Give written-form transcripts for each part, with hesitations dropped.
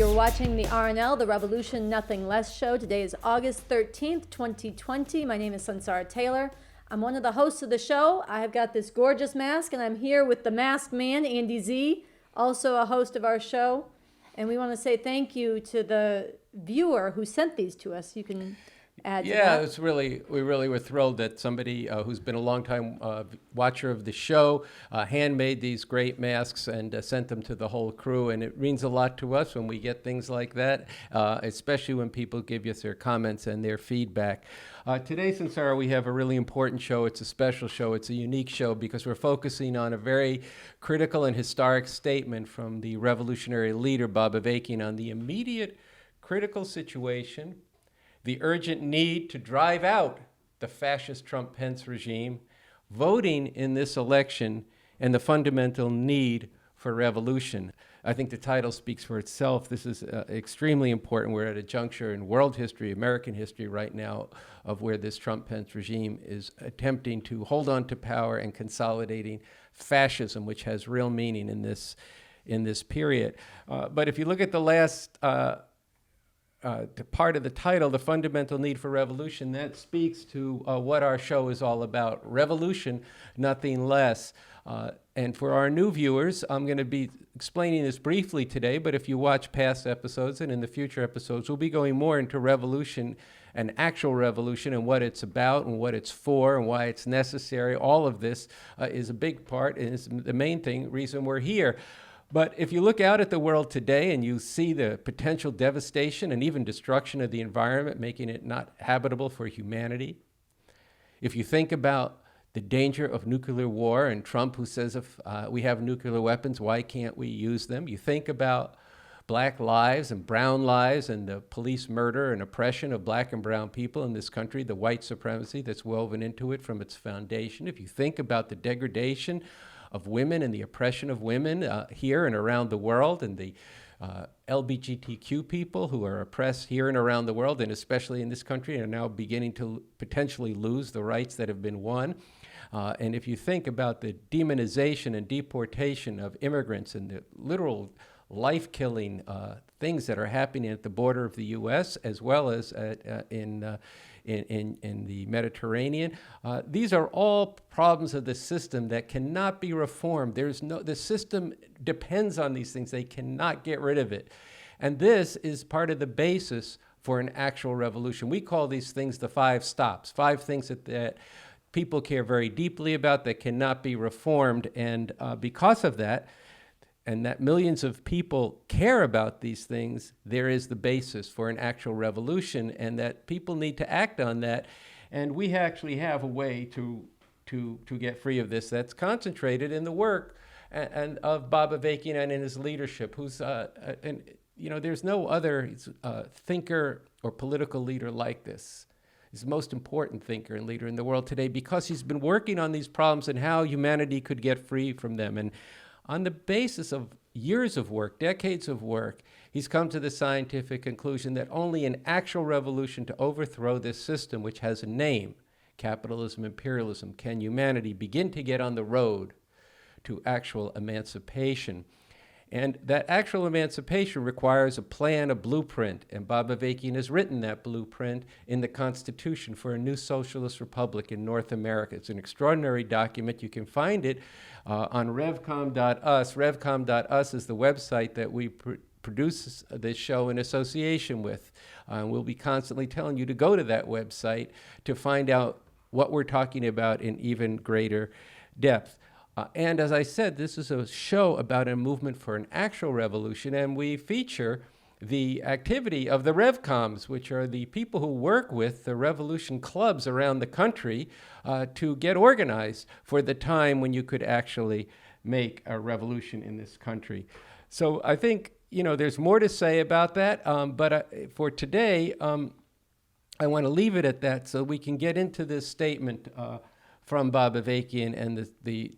You're watching the RNL, the Revolution Nothing Less show. Today is August 13th, 2020. My name is Sansara Taylor. I'm one of the hosts of the show. I have got this gorgeous mask, and I'm here with the masked man, Andy Z, also a host of our show. And we want to say thank you to the viewer who sent these to us. You can add to that. We really were thrilled that somebody who's been a longtime watcher of the show handmade these great masks and sent them to the whole crew. And it means a lot to us when we get things like that, especially when people give us their comments and their feedback. Today, Sansara, we have a really important show. It's a special show. It's a unique show because we're focusing on a very critical and historic statement from the revolutionary leader, Bob Avakian, on the immediate critical situation, the urgent need to drive out the fascist Trump-Pence regime, voting in this election, and the fundamental need for revolution. I think the title speaks for itself. This is extremely important. We're at a juncture in world history, American history right now, of where this Trump-Pence regime is attempting to hold on to power and consolidating fascism, which has real meaning in this period. But if you look at the last part of the title, the fundamental need for revolution, that speaks to what our show is all about. Revolution, nothing less. And for our new viewers, I'm going to be explaining this briefly today, but if you watch past episodes and in the future episodes, we'll be going more into revolution and actual revolution and what it's about and what it's for and why it's necessary. All of this is a big part and is the main reason we're here. But if you look out at the world today and you see the potential devastation and even destruction of the environment, making it not habitable for humanity, if you think about the danger of nuclear war and Trump who says if we have nuclear weapons, why can't we use them? You think about black lives and brown lives and the police murder and oppression of black and brown people in this country, the white supremacy that's woven into it from its foundation. If you think about the degradation of women and the oppression of women here and around the world, and the LGBTQ people who are oppressed here and around the world, and especially in this country, and are now beginning to potentially lose the rights that have been won. And if you think about the demonization and deportation of immigrants and the literal life-killing things that are happening at the border of the U.S. as well as in the Mediterranean. These are all problems of the system that cannot be reformed. The system depends on these things. They cannot get rid of it. And this is part of the basis for an actual revolution. We call these things the 5 stops, 5 things that people care very deeply about that cannot be reformed. And because of that, and that millions of people care about these things, there is the basis for an actual revolution, and that people need to act on that. And we actually have a way to get free of this that's concentrated in the work and of Bob Avakian and in his leadership, who's, there's no other thinker or political leader like this. He's the most important thinker and leader in the world today because he's been working on these problems and how humanity could get free from them. And on the basis of years of work, decades of work, he's come to the scientific conclusion that only an actual revolution to overthrow this system, which has a name, capitalism, imperialism, can humanity begin to get on the road to actual emancipation. And that actual emancipation requires a plan, a blueprint, and Bob Avakian has written that blueprint in the Constitution for a new socialist republic in North America. It's an extraordinary document. You can find it on revcom.us. Revcom.us is the website that we produce this show in association with. We'll be constantly telling you to go to that website to find out what we're talking about in even greater depth. And as I said, this is a show about a movement for an actual revolution, and we feature the activity of the RevComs, which are the people who work with the revolution clubs around the country to get organized for the time when you could actually make a revolution in this country. So I think, there's more to say about that, but for today, I want to leave it at that so we can get into this statement from Bob Avakian and the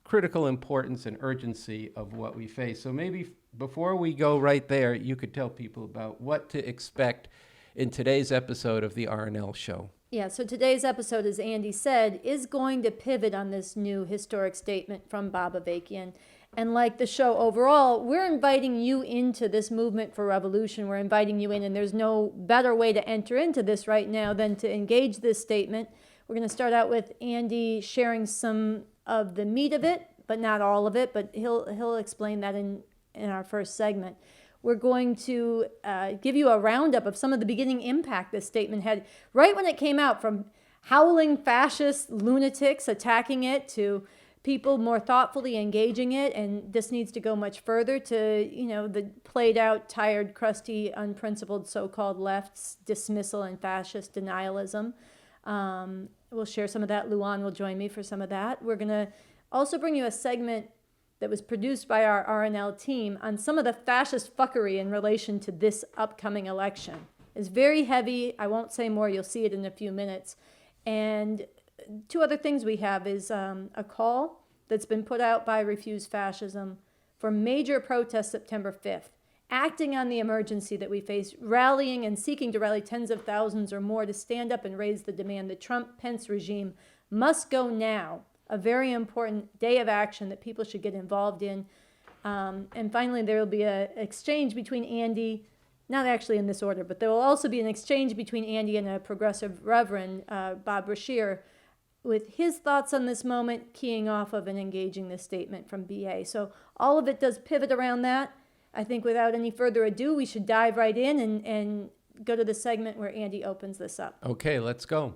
critical importance and urgency of what we face. So maybe before we go right there, you could tell people about what to expect in today's episode of the RNL show. Yeah, so today's episode, as Andy said, is going to pivot on this new historic statement from Bob Avakian. And like the show overall, we're inviting you into this movement for revolution. We're inviting you in, and there's no better way to enter into this right now than to engage this statement. We're going to start out with Andy sharing some of the meat of it, but not all of it, but he'll explain that in our first segment. We're going to give you a roundup of some of the beginning impact this statement had right when it came out, from howling fascist lunatics attacking it to people more thoughtfully engaging it. And this needs to go much further to, the played out, tired, crusty, unprincipled so-called left's dismissal and fascist denialism. We'll share some of that. Luan will join me for some of that. We're going to also bring you a segment that was produced by our RNL team on some of the fascist fuckery in relation to this upcoming election. It's very heavy. I won't say more. You'll see it in a few minutes. And two other things we have is a call that's been put out by Refuse Fascism for major protests September 5th, acting on the emergency that we face, rallying and seeking to rally tens of thousands or more to stand up and raise the demand the Trump-Pence regime must go now. A very important day of action that people should get involved in. And finally, there will be an exchange between Andy, not actually in this order, but there will also be an exchange between Andy and a progressive Reverend Bob Brashear with his thoughts on this moment, keying off of and engaging this statement from BA. So all of it does pivot around that. I think without any further ado, we should dive right in and go to the segment where Andy opens this up. Okay, let's go.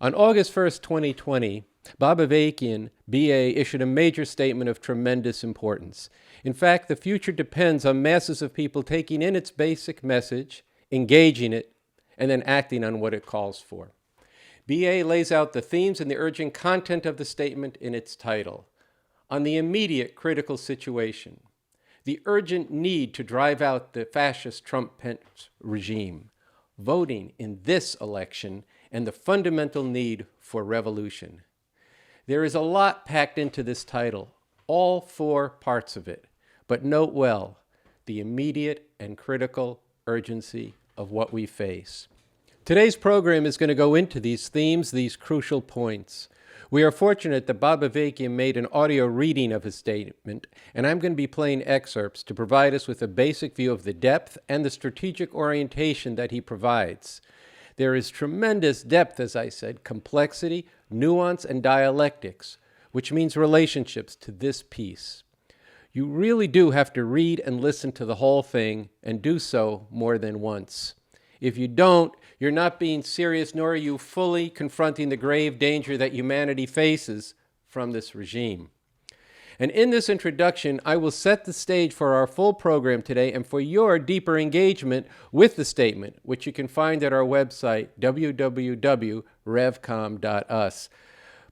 On August 1st, 2020, Bob Avakian, BA, issued a major statement of tremendous importance. In fact, the future depends on masses of people taking in its basic message, engaging it, and then acting on what it calls for. BA lays out the themes and the urgent content of the statement in its title. On the immediate critical situation, the urgent need to drive out the fascist Trump-Pence regime, voting in this election, and the fundamental need for revolution. There is a lot packed into this title, all four parts of it, but note well the immediate and critical urgency of what we face. Today's program is going to go into these themes, these crucial points. We are fortunate that Bob Avakian made an audio reading of his statement, and I'm going to be playing excerpts to provide us with a basic view of the depth and the strategic orientation that he provides. There is tremendous depth, as I said, complexity, nuance, and dialectics, which means relationships to this piece. You really do have to read and listen to the whole thing, and do so more than once. If you don't, you're not being serious, nor are you fully confronting the grave danger that humanity faces from this regime. And in this introduction, I will set the stage for our full program today and for your deeper engagement with the statement, which you can find at our website, www.revcom.us.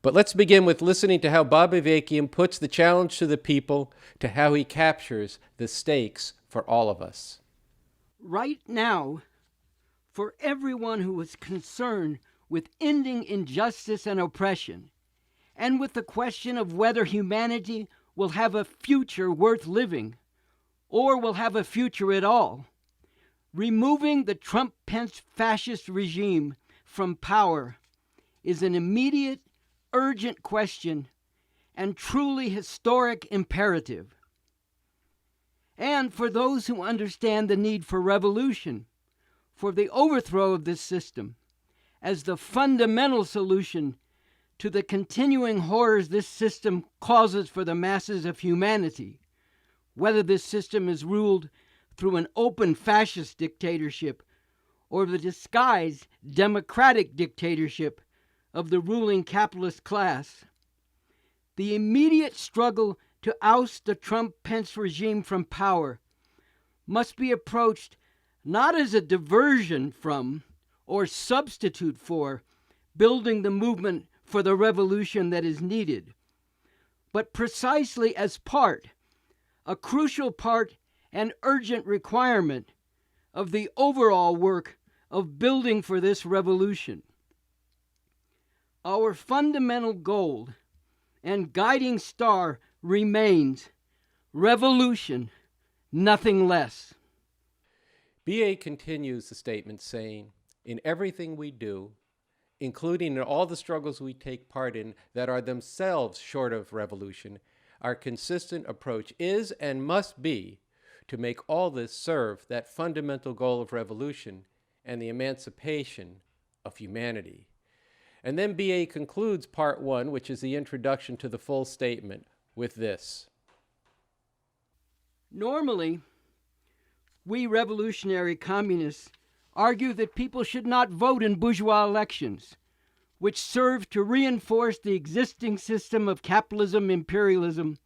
But let's begin with listening to how Bob Avakian puts the challenge to the people, to how he captures the stakes for all of us. Right now, for everyone who is concerned with ending injustice and oppression, and with the question of whether humanity will have a future worth living, or will have a future at all, removing the Trump-Pence fascist regime from power is an immediate, urgent question and truly historic imperative. And for those who understand the need for revolution, for the overthrow of this system as the fundamental solution to the continuing horrors this system causes for the masses of humanity, whether this system is ruled through an open fascist dictatorship or the disguised democratic dictatorship of the ruling capitalist class. The immediate struggle to oust the Trump-Pence regime from power must be approached not as a diversion from or substitute for building the movement for the revolution that is needed, but precisely as part a crucial part and urgent requirement of the overall work of building for this revolution. Our fundamental goal and guiding star remains revolution, nothing less. BA continues the statement saying, in everything we do, including in all the struggles we take part in that are themselves short of revolution, our consistent approach is and must be to make all this serve that fundamental goal of revolution and the emancipation of humanity. And then BA concludes part one, which is the introduction to the full statement, with this. Normally, we revolutionary communists argue that people should not vote in bourgeois elections, which serve to reinforce the existing system of capitalism, imperialism,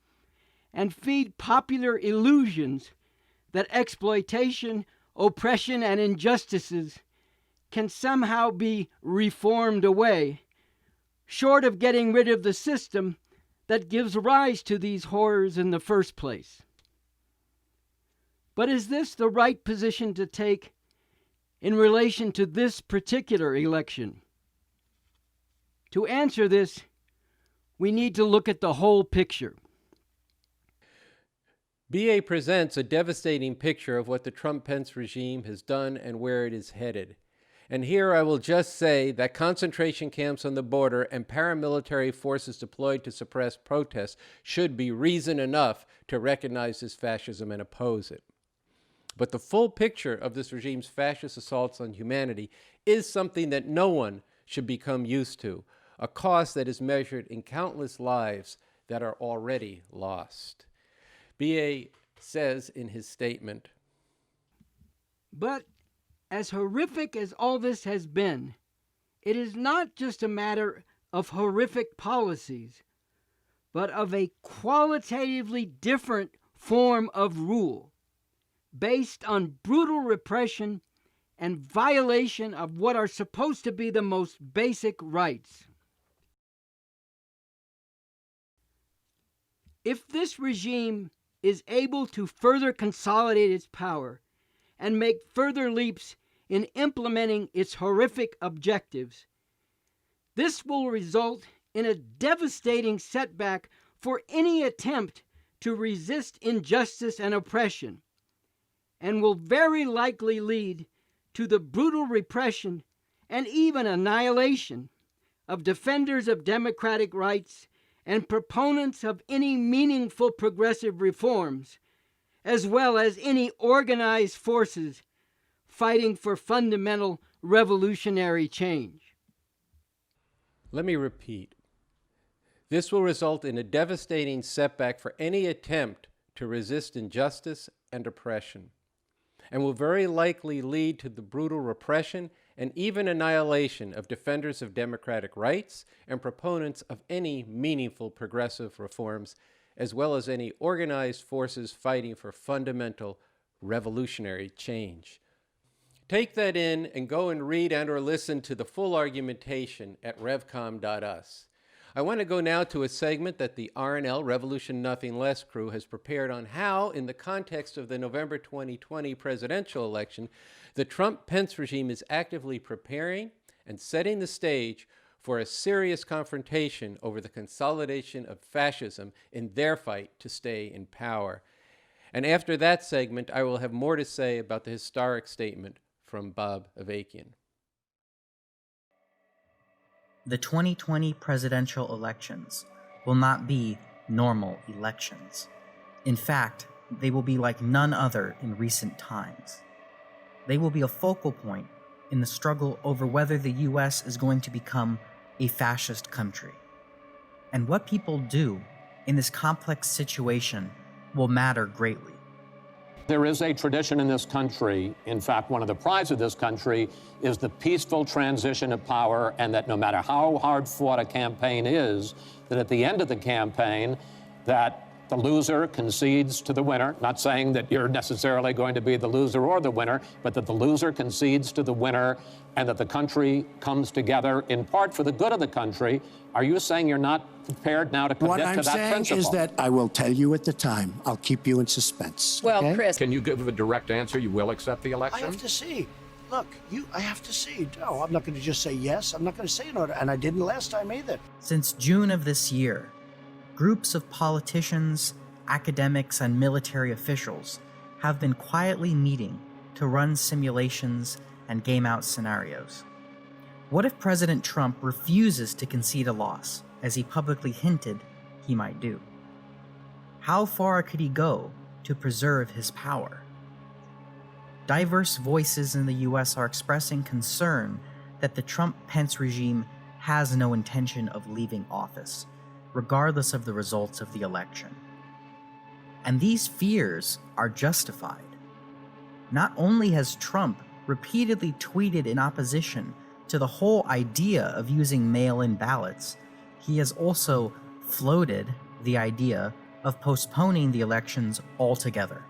and feed popular illusions that exploitation, oppression, and injustices can somehow be reformed away, short of getting rid of the system that gives rise to these horrors in the first place. But is this the right position to take in relation to this particular election? To answer this, we need to look at the whole picture. BA presents a devastating picture of what the Trump-Pence regime has done and where it is headed. And here I will just say that concentration camps on the border and paramilitary forces deployed to suppress protests should be reason enough to recognize this fascism and oppose it. But the full picture of this regime's fascist assaults on humanity is something that no one should become used to, a cost that is measured in countless lives that are already lost. BA says in his statement, but as horrific as all this has been, it is not just a matter of horrific policies, but of a qualitatively different form of rule, based on brutal repression and violation of what are supposed to be the most basic rights. If this regime is able to further consolidate its power and make further leaps in implementing its horrific objectives, this will result in a devastating setback for any attempt to resist injustice and oppression, and will very likely lead to the brutal repression and even annihilation of defenders of democratic rights and proponents of any meaningful progressive reforms, as well as any organized forces fighting for fundamental revolutionary change. Let me repeat. This will result in a devastating setback for any attempt to resist injustice and oppression, and will very likely lead to the brutal repression and even annihilation of defenders of democratic rights and proponents of any meaningful progressive reforms, as well as any organized forces fighting for fundamental revolutionary change. Take that in and go and read and or listen to the full argumentation at revcom.us. I want to go now to a segment that the RNL Revolution Nothing Less crew has prepared on how, in the context of the November 2020 presidential election, the Trump-Pence regime is actively preparing and setting the stage for a serious confrontation over the consolidation of fascism in their fight to stay in power. And after that segment, I will have more to say about the historic statement from Bob Avakian. The 2020 presidential elections will not be normal elections. In fact, they will be like none other in recent times. They will be a focal point in the struggle over whether the U.S. is going to become a fascist country. And what people do in this complex situation will matter greatly. There is a tradition in this country, in fact, one of the prides of this country is the peaceful transition of power, and that no matter how hard fought a campaign is, that at the end of the campaign, that the loser concedes to the winner, not saying that you're necessarily going to be the loser or the winner, but that the loser concedes to the winner and that the country comes together in part for the good of the country. Are you saying you're not prepared now to commit to that principle? What I'm saying is that I will tell you at the time. I'll keep you in suspense. Well, okay? Chris. Can you give a direct answer? You will accept the I election? have to see. Look, I have to see. No, I'm not going to just say yes. I'm not going to say no. And I didn't last time either. Since June of this year, groups of politicians, academics, and military officials have been quietly meeting to run simulations and game out scenarios. What if President Trump refuses to concede a loss, as he publicly hinted he might do? How far could he go to preserve his power? Diverse voices in the US are expressing concern that the Trump-Pence regime has no intention of leaving office, regardless of the results of the election. And these fears are justified. Not only has Trump repeatedly tweeted in opposition to the whole idea of using mail-in ballots, he has also floated the idea of postponing the elections altogether.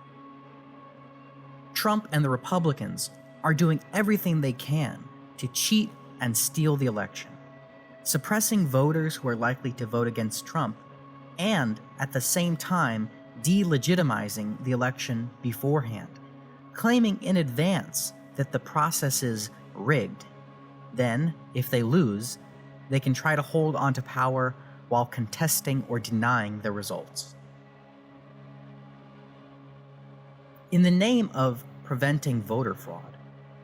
Trump and the Republicans are doing everything they can to cheat and steal the election, suppressing voters who are likely to vote against Trump, and at the same time delegitimizing the election beforehand, claiming in advance that the process is rigged. Then, if they lose, they can try to hold onto power while contesting or denying the results. In the name of preventing voter fraud,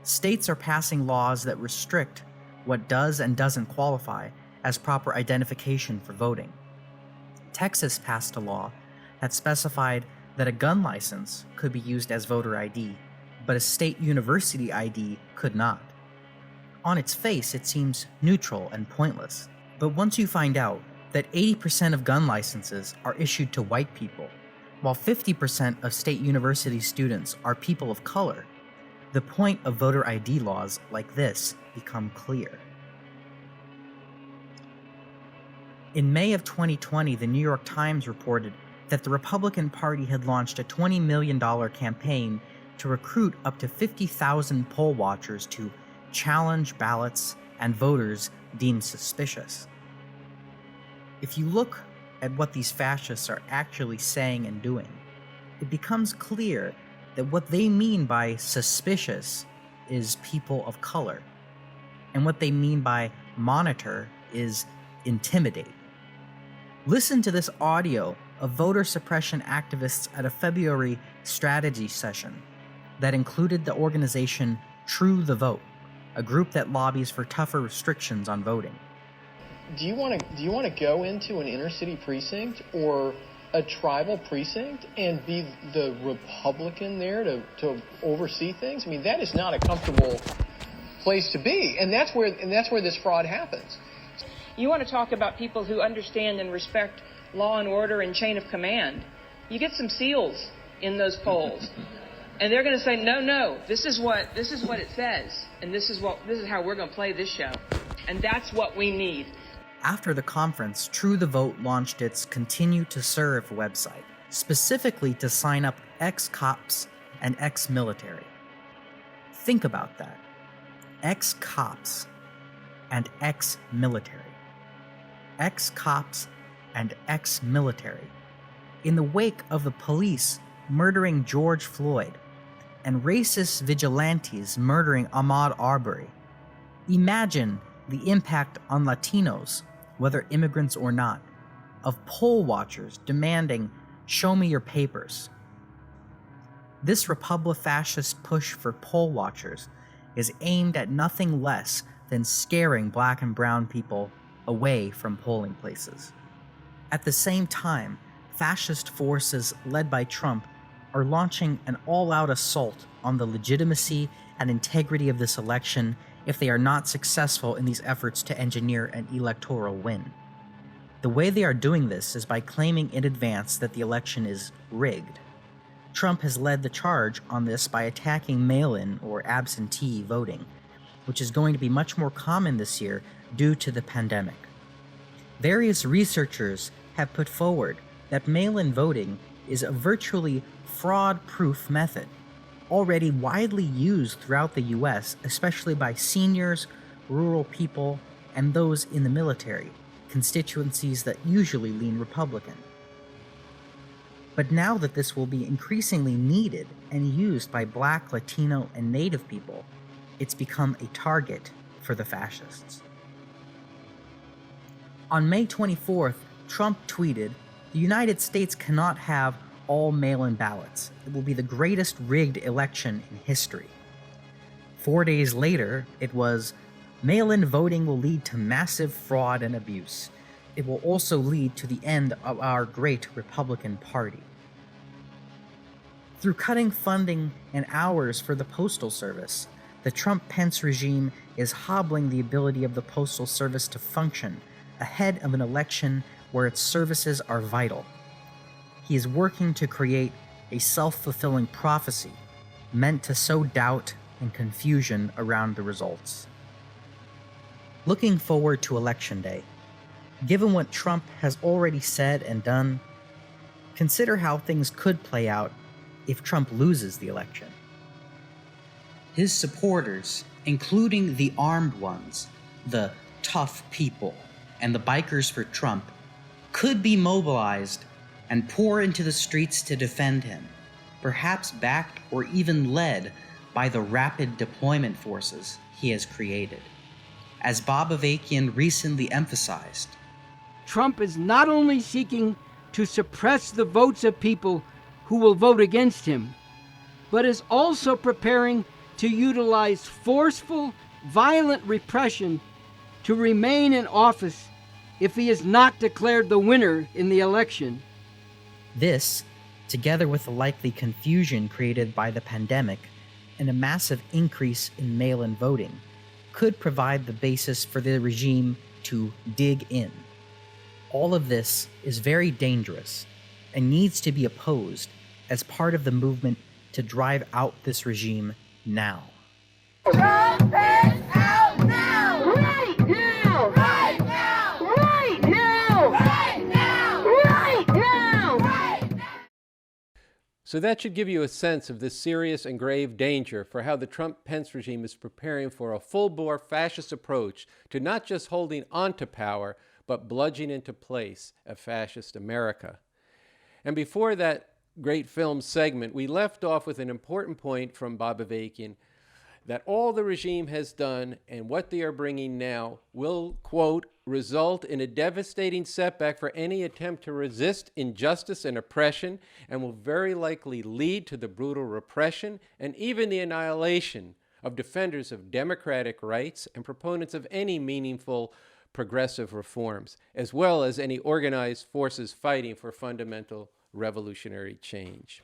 states are passing laws that restrict what does and doesn't qualify as proper identification for voting. Texas passed a law that specified that a gun license could be used as voter ID, but a state university ID could not. On its face, it seems neutral and pointless, but once you find out that 80% of gun licenses are issued to white people, while 50% of state university students are people of color, the point of voter ID laws like this become clear. In May of 2020, the New York Times reported that the Republican Party had launched a $20 million campaign to recruit up to 50,000 poll watchers to challenge ballots and voters deemed suspicious. If you look at what these fascists are actually saying and doing, it becomes clear that what they mean by suspicious is people of color, and what they mean by monitor is intimidate. Listen to this audio of voter suppression activists at a February strategy session that included the organization True the Vote, a group that lobbies for tougher restrictions on voting. Do you want to go into an inner city precinct or a tribal precinct and be the Republican there to oversee things? I mean, that is not a comfortable place to be, and that's where this fraud happens. You want to talk about people who understand and respect law and order and chain of command. You get some SEALs in those polls, and they're going to say, no, this is what it says, and this is how we're going to play this show, and that's what we need. After the conference, True the Vote launched its Continue to Serve website, specifically to sign up ex-cops and ex-military. Think about that. Ex-cops and ex-military. Ex-cops and ex-military. In the wake of the police murdering George Floyd and racist vigilantes murdering Ahmaud Arbery, imagine the impact on Latinos, whether immigrants or not, of poll watchers demanding, "Show me your papers." This Republi-fascist push for poll watchers is aimed at nothing less than scaring black and brown people away from polling places. At the same time, fascist forces led by Trump are launching an all-out assault on the legitimacy and integrity of this election if they are not successful in these efforts to engineer an electoral win. The way they are doing this is by claiming in advance that the election is rigged. Trump has led the charge on this by attacking mail-in or absentee voting, which is going to be much more common this year due to the pandemic. Various researchers have put forward that mail-in voting is a virtually fraud-proof method, already widely used throughout the US, especially by seniors, rural people, and those in the military, constituencies that usually lean Republican. But now that this will be increasingly needed and used by Black, Latino, and Native people, it's become a target for the fascists. On May 24th, Trump tweeted, "The United States cannot have all mail-in ballots. It will be the greatest rigged election in history." 4 days later, it was, "Mail-in voting will lead to massive fraud and abuse. It will also lead to the end of our great Republican Party." Through cutting funding and hours for the Postal Service, the Trump-Pence regime is hobbling the ability of the Postal Service to function ahead of an election where its services are vital. He is working to create a self-fulfilling prophecy meant to sow doubt and confusion around the results. Looking forward to Election Day, given what Trump has already said and done, consider how things could play out if Trump loses the election. His supporters, including the armed ones, the tough people, and the bikers for Trump, could be mobilized and pour into the streets to defend him, perhaps backed or even led by the rapid deployment forces he has created. As Bob Avakian recently emphasized, Trump is not only seeking to suppress the votes of people who will vote against him, but is also preparing to utilize forceful, violent repression to remain in office if he is not declared the winner in the election. this, together with the likely confusion created by the pandemic and a massive increase in mail-in voting, could provide the basis for the regime to dig in. All of this is very dangerous and needs to be opposed as part of the movement to drive out this regime now. Trump is out now! Right now! Right now! Right now! Right now! Right now! Right now! So that should give you a sense of the serious and grave danger for how the Trump-Pence regime is preparing for a full-bore fascist approach to not just holding onto power, but bludgeoning into place a fascist America. And before that great film segment, we left off with an important point from Bob Avakian, that all the regime has done and what they are bringing now will, quote, result in a devastating setback for any attempt to resist injustice and oppression, and will very likely lead to the brutal repression and even the annihilation of defenders of democratic rights and proponents of any meaningful progressive reforms, as well as any organized forces fighting for fundamental revolutionary change.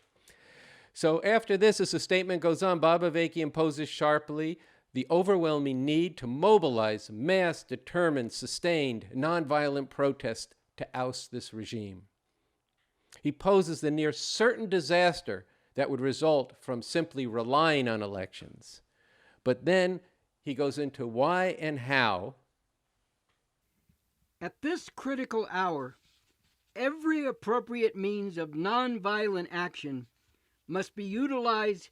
So after this, as the statement goes on, Bob Avakian poses sharply the overwhelming need to mobilize mass, determined, sustained, nonviolent protest to oust this regime. He poses the near certain disaster that would result from simply relying on elections. But then he goes into why and how. At this critical hour, every appropriate means of nonviolent action must be utilized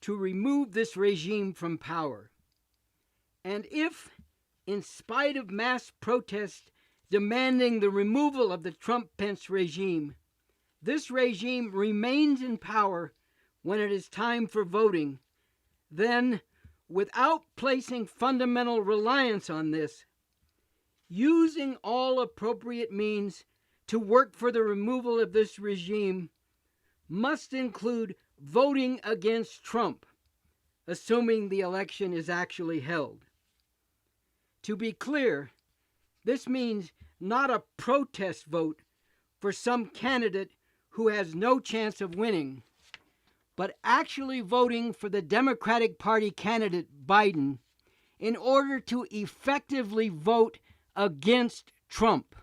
to remove this regime from power. And if, in spite of mass protest demanding the removal of the Trump-Pence regime, this regime remains in power when it is time for voting, then, without placing fundamental reliance on this, using all appropriate means to work for the removal of this regime must include voting against Trump, assuming the election is actually held. To be clear, this means not a protest vote for some candidate who has no chance of winning, but actually voting for the Democratic Party candidate Biden in order to effectively vote against Trump.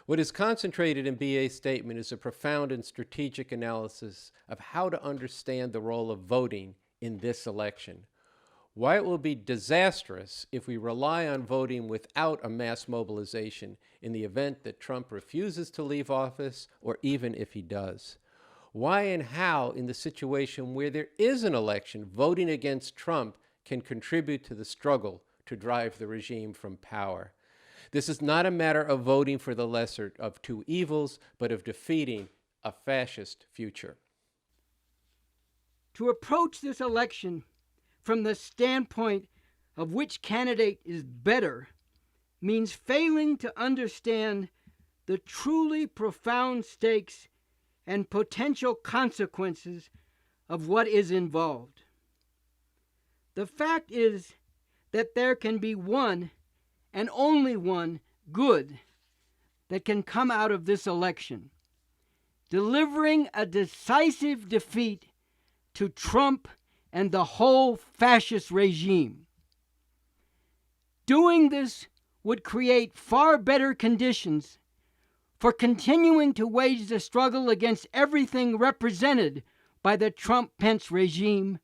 What is concentrated in BA's statement is a profound and strategic analysis of how to understand the role of voting in this election. why it will be disastrous if we rely on voting without a mass mobilization in the event that Trump refuses to leave office, or even if he does. Why and how, in the situation where there is an election, voting against Trump can contribute to the struggle to drive the regime from power. This is not a matter of voting for the lesser of two evils, but of defeating a fascist future. To approach this election from the standpoint of which candidate is better means failing to understand the truly profound stakes and potential consequences of what is involved. The fact is that there can be one and only one good that can come out of this election: delivering a decisive defeat to Trump and the whole fascist regime. Doing this would create far better conditions for continuing to wage the struggle against everything represented by the Trump-Pence regime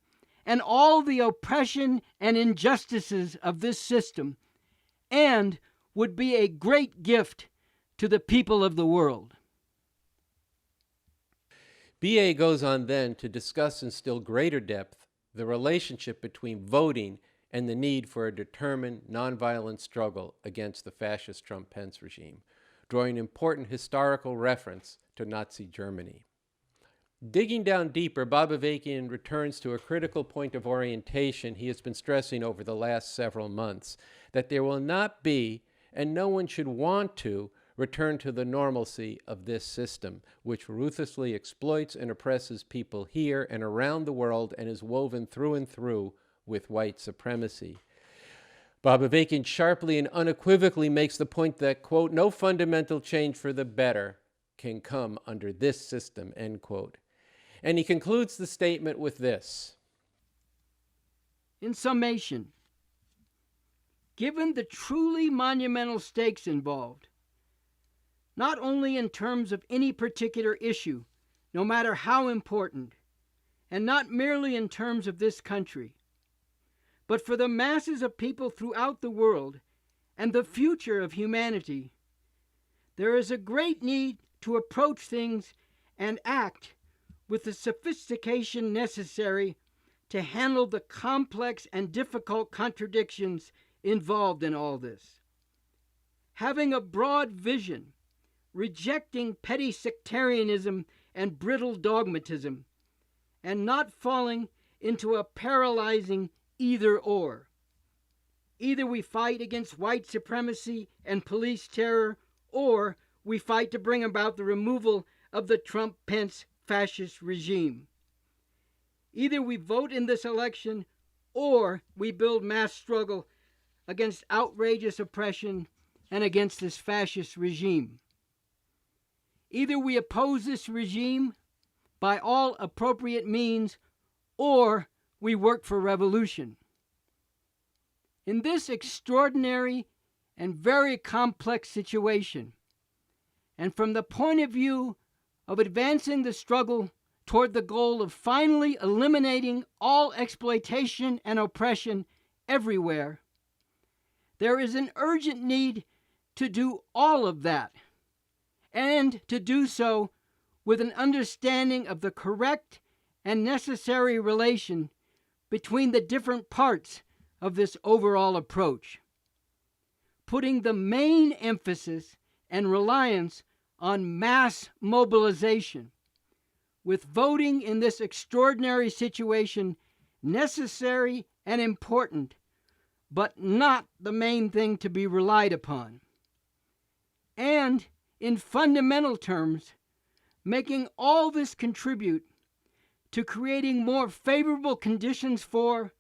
and all the oppression and injustices of this system, and would be a great gift to the people of the world. BA goes on then to discuss in still greater depth the relationship between voting and the need for a determined nonviolent struggle against the fascist Trump-Pence regime, drawing important historical reference to Nazi Germany. Digging down deeper, Bob Avakian returns to a critical point of orientation he has been stressing over the last several months, that there will not be, and no one should want to, return to the normalcy of this system, which ruthlessly exploits and oppresses people here and around the world and is woven through and through with white supremacy. Bob Avakian sharply and unequivocally makes the point that, quote, no fundamental change for the better can come under this system, end quote. And he concludes the statement with this. In summation, given the truly monumental stakes involved, not only in terms of any particular issue, no matter how important, and not merely in terms of this country, but for the masses of people throughout the world and the future of humanity, there is a great need to approach things and act with the sophistication necessary to handle the complex and difficult contradictions involved in all this. Having a broad vision, rejecting petty sectarianism and brittle dogmatism, and not falling into a paralyzing either-or. Either we fight against white supremacy and police terror, or we fight to bring about the removal of the Trump-Pence fascist regime. Either we vote in this election, or we build mass struggle against outrageous oppression and against this fascist regime. Either we oppose this regime by all appropriate means, or we work for revolution. In this extraordinary and very complex situation, and from the point of view of advancing the struggle toward the goal of finally eliminating all exploitation and oppression everywhere, there is an urgent need to do all of that, and to do so with an understanding of the correct and necessary relation between the different parts of this overall approach, putting the main emphasis and reliance on mass mobilization, with voting in this extraordinary situation necessary and important, but not the main thing to be relied upon. And in fundamental terms, making all this contribute to creating more favorable conditions for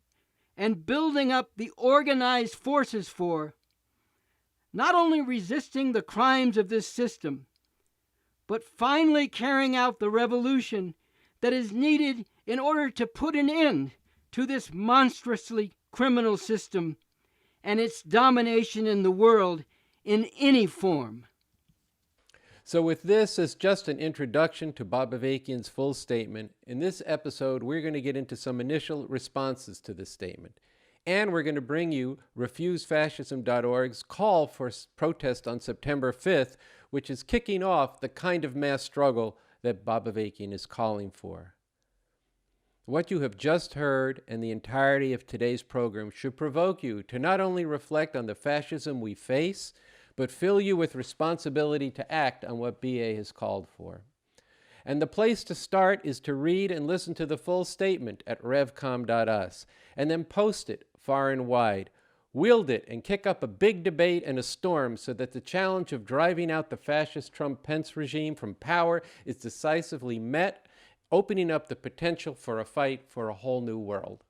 and building up the organized forces for not only resisting the crimes of this system, but finally carrying out the revolution that is needed in order to put an end to this monstrously criminal system and its domination in the world in any form. So with this as just an introduction to Bob Avakian's full statement, in this episode we're going to get into some initial responses to this statement. And we're going to bring you refusefascism.org's call for protest on September 5th, which is kicking off the kind of mass struggle that Bob Avakian is calling for. What you have just heard and the entirety of today's program should provoke you to not only reflect on the fascism we face, but fill you with responsibility to act on what BA has called for. And the place to start is to read and listen to the full statement at revcom.us, and then post it far and wide. Wield it and kick up a big debate and a storm so that the challenge of driving out the fascist Trump-Pence regime from power is decisively met, opening up the potential for a fight for a whole new world.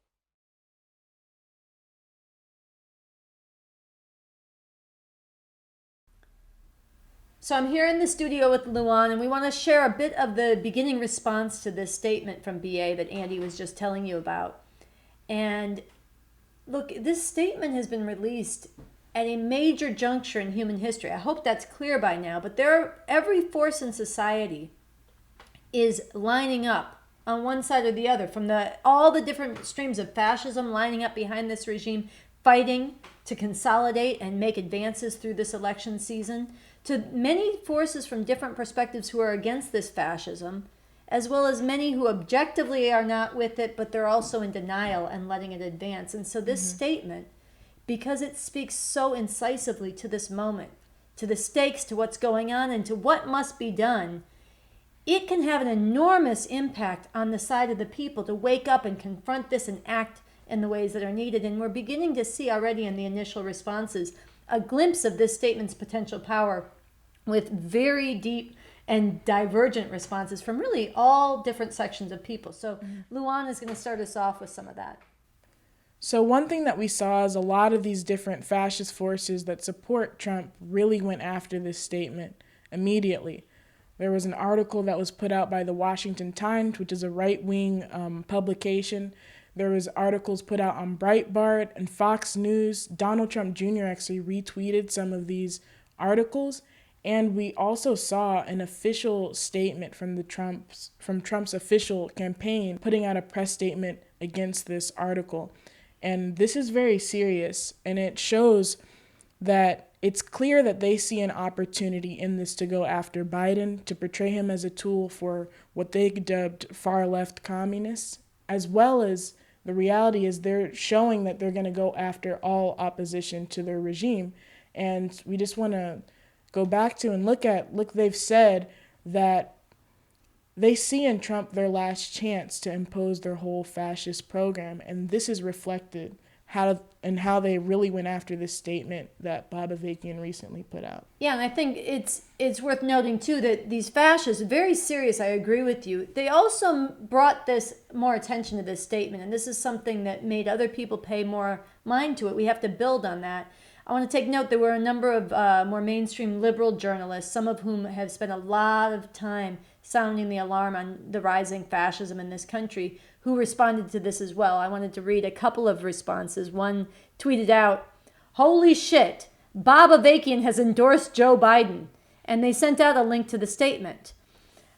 So I'm here in the studio with Luan, and we want to share a bit of the beginning response to this statement from BA that Andy was just telling you about. And look, this statement has been released at a major juncture in human history. I hope that's clear by now, but every force in society is lining up on one side or the other, from all the different streams of fascism lining up behind this regime, fighting to consolidate and make advances through this election season, to many forces from different perspectives who are against this fascism, as well as many who objectively are not with it, but they're also in denial and letting it advance. And so this statement, because it speaks so incisively to this moment, to the stakes, to what's going on, and to what must be done, it can have an enormous impact on the side of the people to wake up and confront this and act in the ways that are needed. And we're beginning to see already in the initial responses a glimpse of this statement's potential power, with very deep and divergent responses from really all different sections of people. So Luan is going to start us off with some of that. So one thing that we saw is a lot of these different fascist forces that support Trump really went after this statement immediately. There was an article that was put out by the Washington Times, which is a right-wing publication. There was articles put out on Breitbart and Fox News. Donald Trump Jr. actually retweeted some of these articles. And we also saw an official statement from Trump's official campaign putting out a press statement against this article. And this is very serious, and it shows that it's clear that they see an opportunity in this to go after Biden, to portray him as a tool for what they dubbed far-left communists, as well as the reality is they're showing that they're going to go after all opposition to their regime. And we just want to go back to and look, they've said that they see in Trump their last chance to impose their whole fascist program. And this is reflected how they really went after this statement that Bob Avakian recently put out. Yeah, and I think it's worth noting too that these fascists, very serious, I agree with you. They also brought more attention to this statement, and this is something that made other people pay more mind to it. We have to build on that. I want to take note there were a number of more mainstream liberal journalists, some of whom have spent a lot of time sounding the alarm on the rising fascism in this country, who responded to this as well. I wanted to read a couple of responses. One tweeted out, "Holy shit, Bob Avakian has endorsed Joe Biden." And they sent out a link to the statement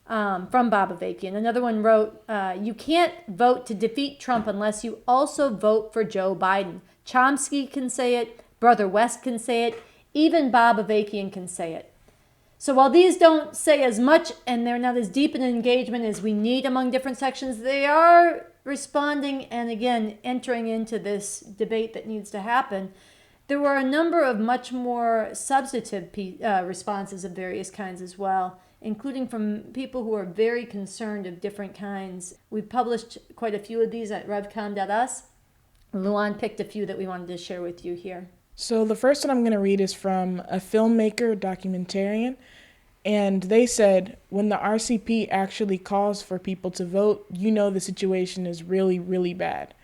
from Bob Avakian. Another one wrote, "You can't vote to defeat Trump unless you also vote for Joe Biden. Chomsky can say it, Brother West can say it, even Bob Avakian can say it." So while these don't say as much and they're not as deep an engagement as we need among different sections, they are responding and again entering into this debate that needs to happen. There were a number of much more substantive responses of various kinds as well, including from people who are very concerned of different kinds. We've published quite a few of these at revcom.us. Luan picked a few that we wanted to share with you here. So the first one I'm going to read is from a filmmaker, documentarian, and they said, when the RCP actually calls for people to vote, you know the situation is really, really bad.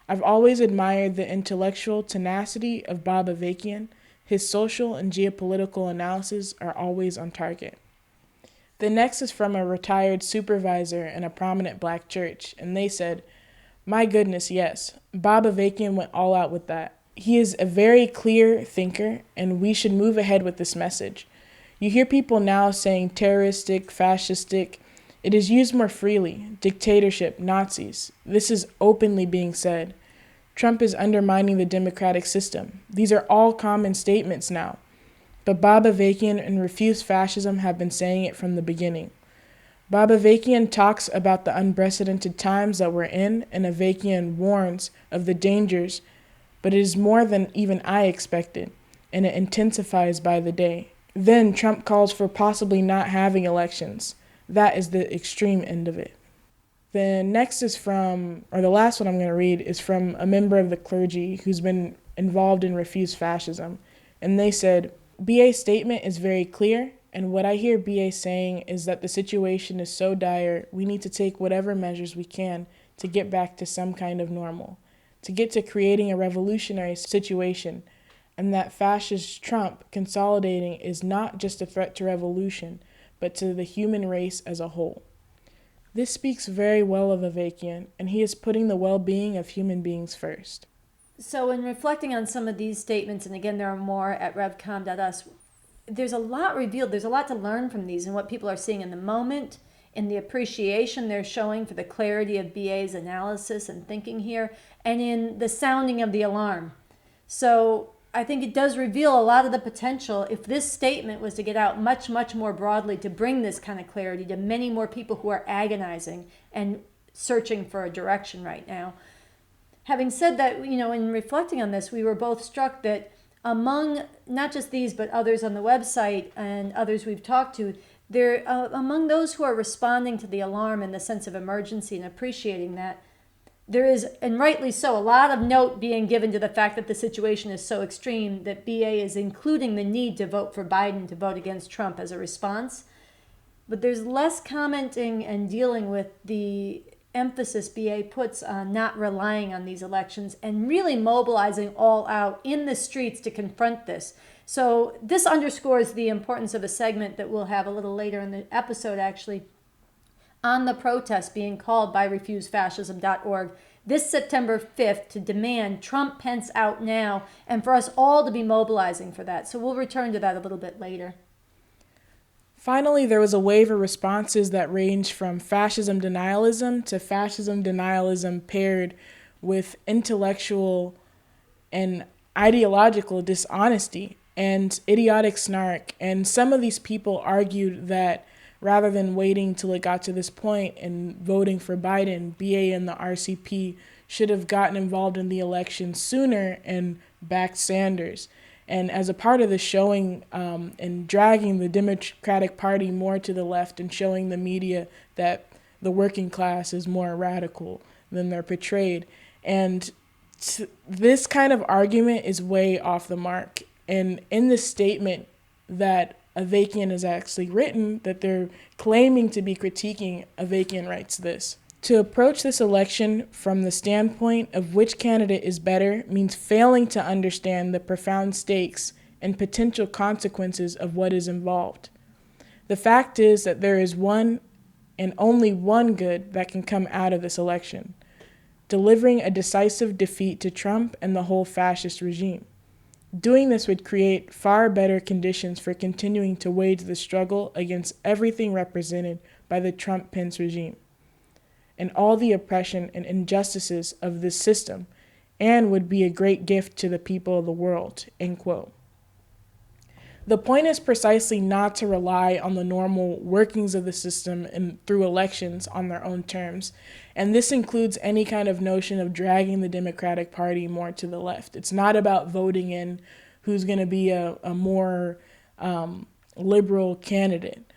I've always admired the intellectual tenacity of Bob Avakian. His social and geopolitical analysis are always on target. The next is from a retired supervisor in a prominent black church, and they said, my goodness, yes, Bob Avakian went all out with that. He is a very clear thinker, and we should move ahead with this message. You hear people now saying terroristic, fascistic. It is used more freely. Dictatorship, Nazis. This is openly being said. Trump is undermining the democratic system. These are all common statements now. But Bob Avakian and Refuse Fascism have been saying it from the beginning. Bob Avakian talks about the unprecedented times that we're in, and Avakian warns of the dangers, but it is more than even I expected, and it intensifies by the day. Then Trump calls for possibly not having elections. That is the extreme end of it. The next is from, or the last one I'm going to read, is from a member of the clergy who's been involved in Refuse Fascism. And they said, BA's statement is very clear, and what I hear BA saying is that the situation is so dire, we need to take whatever measures we can to get back to some kind of normal, to get to creating a revolutionary situation, and that fascist Trump consolidating is not just a threat to revolution, but to the human race as a whole. This speaks very well of Avakian, and he is putting the well-being of human beings first. So in reflecting on some of these statements, and again, there are more at revcom.us, there's a lot revealed. There's a lot to learn from these and what people are seeing in the moment, in the appreciation they're showing for the clarity of BA's analysis and thinking here, and in the sounding of the alarm. So I think it does reveal a lot of the potential if this statement was to get out much, much more broadly to bring this kind of clarity to many more people who are agonizing and searching for a direction right now. Having said that, in reflecting on this, we were both struck that among not just these, but others on the website and others we've talked to, there among those who are responding to the alarm and the sense of emergency and appreciating that, there is, and rightly so, a lot of note being given to the fact that the situation is so extreme that BA is including the need to vote for Biden, to vote against Trump as a response. But there's less commenting and dealing with the emphasis BA puts on not relying on these elections and really mobilizing all out in the streets to confront this. So this underscores the importance of a segment that we'll have a little later in the episode, actually, on the protest being called by refusefascism.org this September 5th to demand Trump Pence out now, and for us all to be mobilizing for that. So we'll return to that a little bit later. Finally, there was a wave of responses that ranged from fascism denialism to fascism denialism paired with intellectual and ideological dishonesty and idiotic snark. And some of these people argued that rather than waiting till it got to this point and voting for Biden, BA and the RCP should have gotten involved in the election sooner and backed Sanders. And as a part of the showing and dragging the Democratic Party more to the left and showing the media that the working class is more radical than they're portrayed. And this kind of argument is way off the mark. And in the statement that Avakian has actually written, that they're claiming to be critiquing, Avakian writes this: to approach this election from the standpoint of which candidate is better means failing to understand the profound stakes and potential consequences of what is involved. The fact is that there is one and only one good that can come out of this election: delivering a decisive defeat to Trump and the whole fascist regime. Doing this would create far better conditions for continuing to wage the struggle against everything represented by the Trump-Pence regime and all the oppression and injustices of this system, and would be a great gift to the people of the world, end quote. The point is precisely not to rely on the normal workings of the system and through elections on their own terms, and this includes any kind of notion of dragging the Democratic Party more to the left. It's not about voting in who's going to be a more liberal candidate.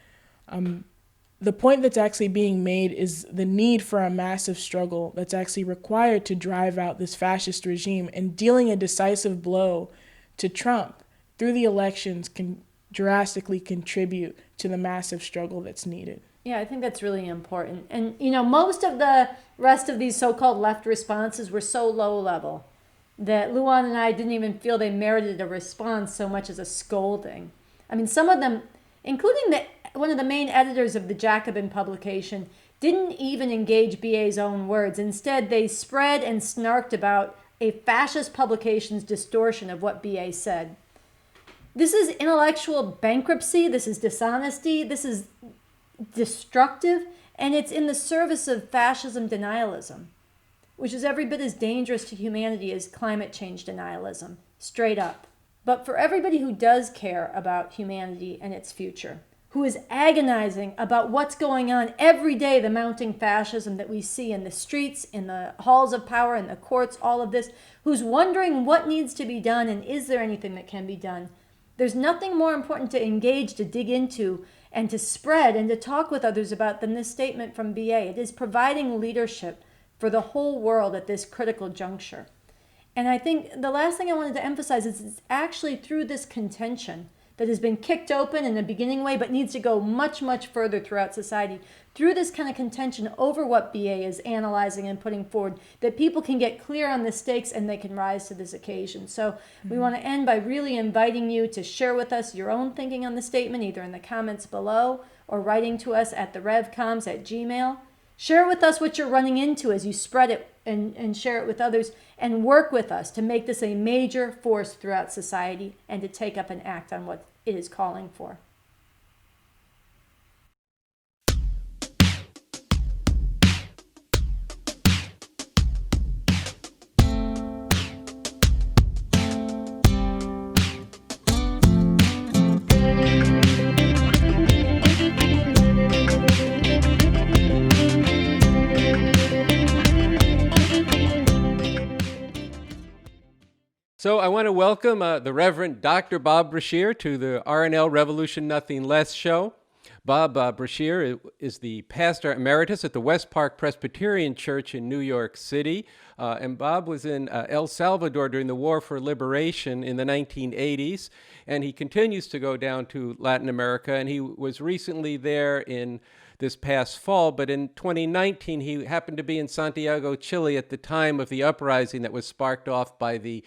The point that's actually being made is the need for a massive struggle that's actually required to drive out this fascist regime, and dealing a decisive blow to Trump through the elections can drastically contribute to the massive struggle that's needed. Yeah, I think that's really important. And, most of the rest of these so-called left responses were so low level that Luan and I didn't even feel they merited a response so much as a scolding. I mean, some of them, including one of the main editors of the Jacobin publication, didn't even engage BA's own words. Instead, they spread and snarked about a fascist publication's distortion of what BA said. This is intellectual bankruptcy, this is dishonesty, this is destructive, and it's in the service of fascism denialism. which is every bit as dangerous to humanity as climate change denialism, straight up. But for everybody who does care about humanity and its future, who is agonizing about what's going on every day, the mounting fascism that we see in the streets, in the halls of power, in the courts, all of this, who's wondering what needs to be done and is there anything that can be done. There's nothing more important to engage, to dig into, and to spread and to talk with others about than this statement from BA. It is providing leadership for the whole world at this critical juncture. And I think the last thing I wanted to emphasize is it's actually through this contention that has been kicked open in a beginning way, but needs to go much, much further throughout society. Through this kind of contention over what BA is analyzing and putting forward, that people can get clear on the stakes and they can rise to this occasion. So we want to end by really inviting you to share with us your own thinking on the statement, either in the comments below or writing to us at therevcoms@gmail.com. Share with us what you're running into as you spread it and share it with others, and work with us to make this a major force throughout society and to take up and act on what it is calling for. So I want to welcome the Reverend Dr. Bob Brashear to the RNL Revolution Nothing Less show. Bob Brashear is the pastor emeritus at the West Park Presbyterian Church in New York City. And Bob was in El Salvador during the War for Liberation in the 1980s. And he continues to go down to Latin America. And he was recently there in this past fall, but in 2019, he happened to be in Santiago, Chile at the time of the uprising that was sparked off by the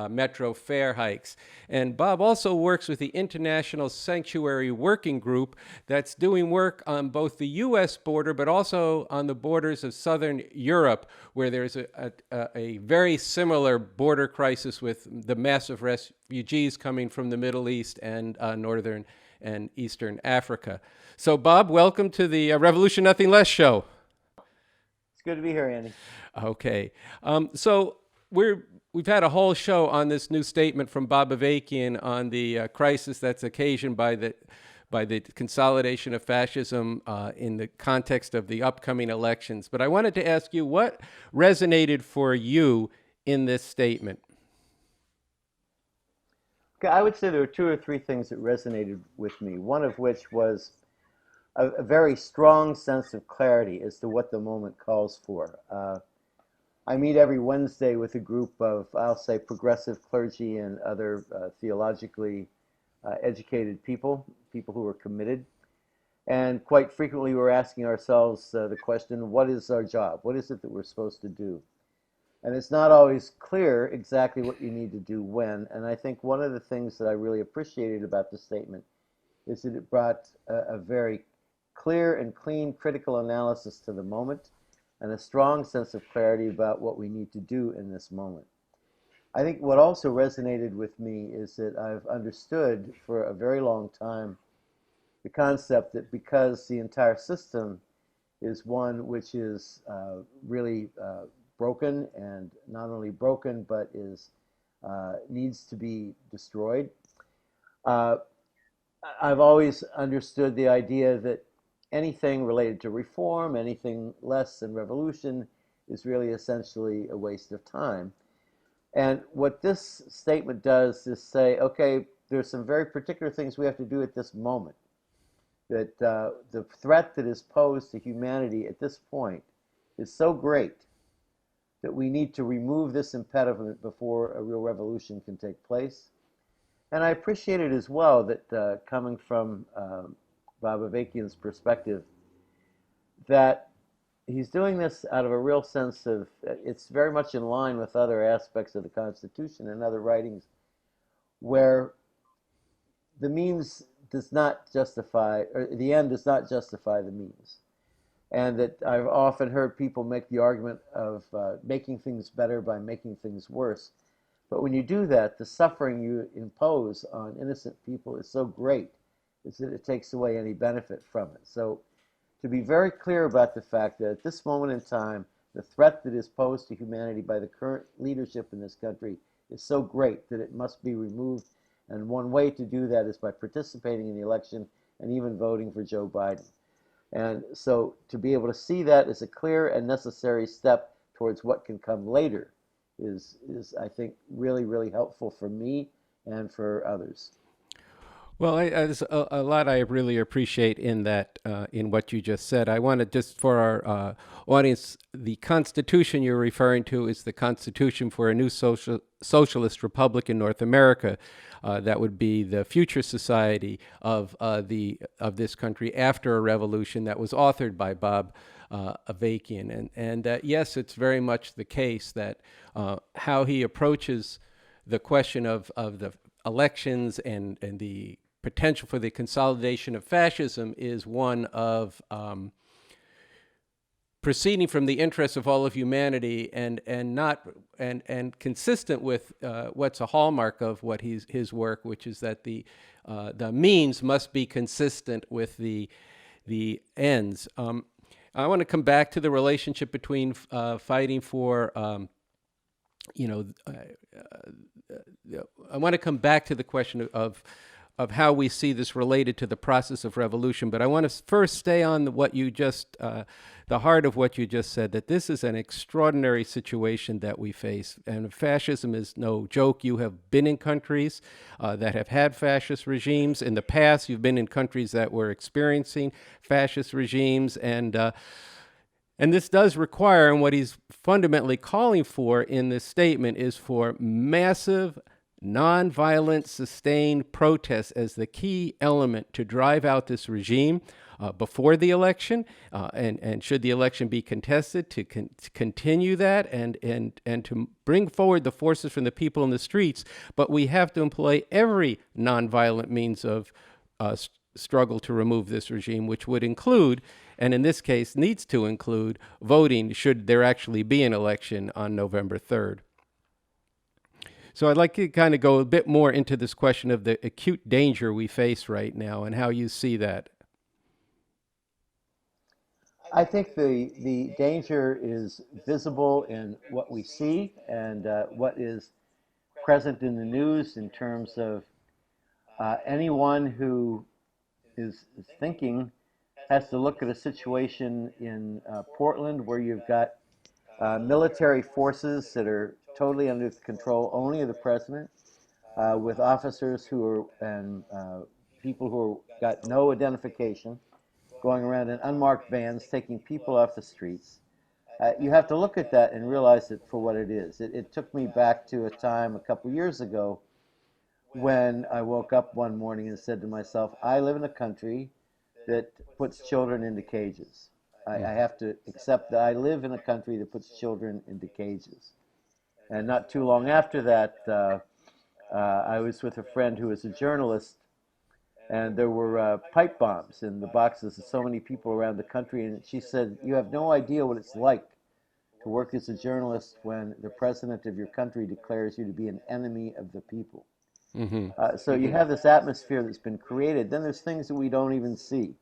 metro fare hikes. And Bob also works with the International Sanctuary Working Group that's doing work on both the U.S. border, but also on the borders of Southern Europe, where there's a very similar border crisis with the massive refugees coming from the Middle East and Northern and Eastern Africa. So, Bob, welcome to the Revolution Nothing Less show. It's good to be here, Andy. Okay. So we've had a whole show on this new statement from Bob Avakian on the crisis that's occasioned by the consolidation of fascism in the context of the upcoming elections. But I wanted to ask you, what resonated for you in this statement? Okay, I would say there were two or three things that resonated with me, one of which was a very strong sense of clarity as to what the moment calls for. I meet every Wednesday with a group of, I'll say, progressive clergy and other theologically educated people who are committed. And quite frequently we're asking ourselves the question, what is our job? What is it that we're supposed to do? And it's not always clear exactly what you need to do when. And I think one of the things that I really appreciated about the statement is that it brought a very clear and clean critical analysis to the moment and a strong sense of clarity about what we need to do in this moment. I think what also resonated with me is that I've understood for a very long time the concept that because the entire system is one which is really broken, and not only broken, but is needs to be destroyed. I've always understood the idea that anything related to reform, anything less than revolution, is really essentially a waste of time. And what this statement does is say, okay, there's some very particular things we have to do at this moment. That the threat that is posed to humanity at this point is so great that we need to remove this impediment before a real revolution can take place. And I appreciate it as well that coming from Bob Avakian's perspective, that he's doing this out of a real sense of, it's very much in line with other aspects of the Constitution and other writings, where the means does not justify, or the end does not justify the means. And that I've often heard people make the argument of making things better by making things worse. But when you do that, the suffering you impose on innocent people is so great is that it takes away any benefit from it. So to be very clear about the fact that at this moment in time, the threat that is posed to humanity by the current leadership in this country is so great that it must be removed. And one way to do that is by participating in the election and even voting for Joe Biden. And so to be able to see that as a clear and necessary step towards what can come later is I think, really, really helpful for me and for others. Well, there's a lot I really appreciate in that, in what you just said. I want to just, for our audience, the Constitution you're referring to is the Constitution for a new socialist republic in North America. That would be the future society of this country after a revolution, that was authored by Bob Avakian. And yes, it's very much the case that how he approaches the question of the elections and the potential for the consolidation of fascism is one of proceeding from the interests of all of humanity and consistent with what's a hallmark of what his work, which is that the means must be consistent with the ends. I want to come back to the relationship between fighting for I want to come back to the question of how we see this related to the process of revolution, but I want to first stay on what you just, the heart of what you just said, that this is an extraordinary situation that we face, and fascism is no joke. You have been in countries that have had fascist regimes. In the past, you've been in countries that were experiencing fascist regimes, and this does require, and what he's fundamentally calling for in this statement is for massive, nonviolent, sustained protests as the key element to drive out this regime before the election, and should the election be contested, to continue that and to bring forward the forces from the people in the streets. But we have to employ every nonviolent means of struggle to remove this regime, which would include, and in this case needs to include, voting should there actually be an election on November 3rd. So I'd like to kind of go a bit more into this question of the acute danger we face right now and how you see that. I think the danger is visible in what we see and what is present in the news in terms of anyone who is thinking has to look at a situation in Portland where you've got military forces that are totally under the control only of the president, with officers who are and people who got no identification, going around in unmarked vans, taking people off the streets. You have to look at that and realize it for what it is. It took me back to a time a couple years ago when I woke up one morning and said to myself, I live in a country that puts children into cages. I have to accept that I live in a country that puts children into cages. And not too long after that, I was with a friend who was a journalist, and there were pipe bombs in the boxes of so many people around the country, and she said, you have no idea what it's like to work as a journalist when the president of your country declares you to be an enemy of the people. So you have this atmosphere that's been created. Then there's things that we don't even see.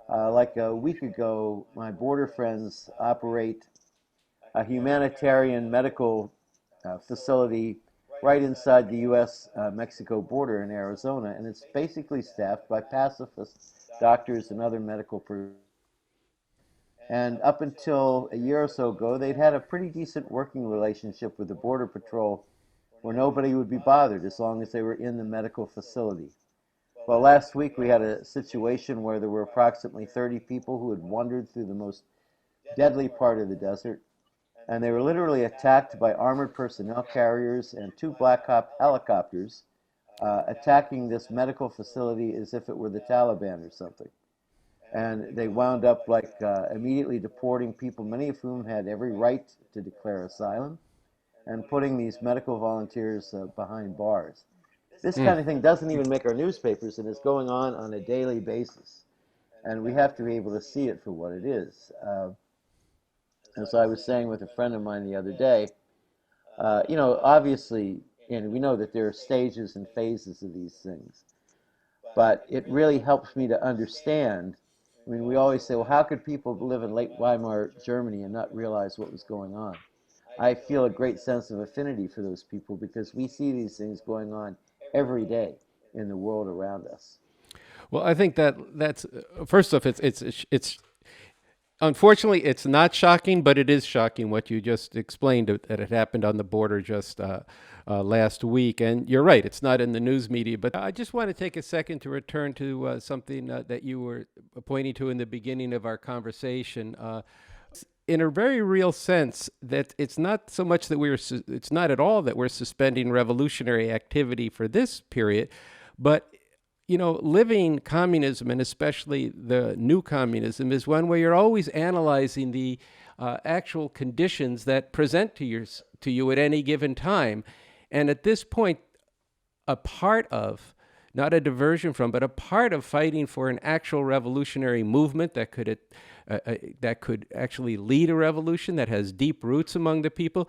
Like a week ago, my border friends operate a humanitarian medical facility right inside the U.S.-Mexico border in Arizona, and it's basically staffed by pacifists, doctors, and other medical professionals. And up until a year or so ago, they'd had a pretty decent working relationship with the Border Patrol, where nobody would be bothered as long as they were in the medical facility. Well, last week we had a situation where there were approximately 30 people who had wandered through the most deadly part of the desert, and they were literally attacked by armored personnel carriers and 2 Black Hawk helicopters attacking this medical facility as if it were the Taliban or something. And they wound up immediately deporting people, many of whom had every right to declare asylum, and putting these medical volunteers behind bars. This kind of thing doesn't even make our newspapers, and it's going on a daily basis. And we have to be able to see it for what it is. As I was saying with a friend of mine the other day, obviously, and we know that there are stages and phases of these things, but it really helps me to understand I mean, we always say, well, how could people live in late Weimar Germany and not realize what was going on? I feel a great sense of affinity for those people because we see these things going on every day in the world around us. Well, I think that's first off, it's unfortunately it's not shocking, but it is shocking what you just explained that it happened on the border just last week. And you're right, it's not in the news media. But I just want to take a second to return to something that you were pointing to in the beginning of our conversation. In a very real sense, that it's not so much that it's not at all that we're suspending revolutionary activity for this period, but living communism, and especially the new communism, is one where you're always analyzing the actual conditions that present to you at any given time. And at this point, a part of, not a diversion from, but a part of fighting for an actual revolutionary movement that could actually lead a revolution that has deep roots among the people,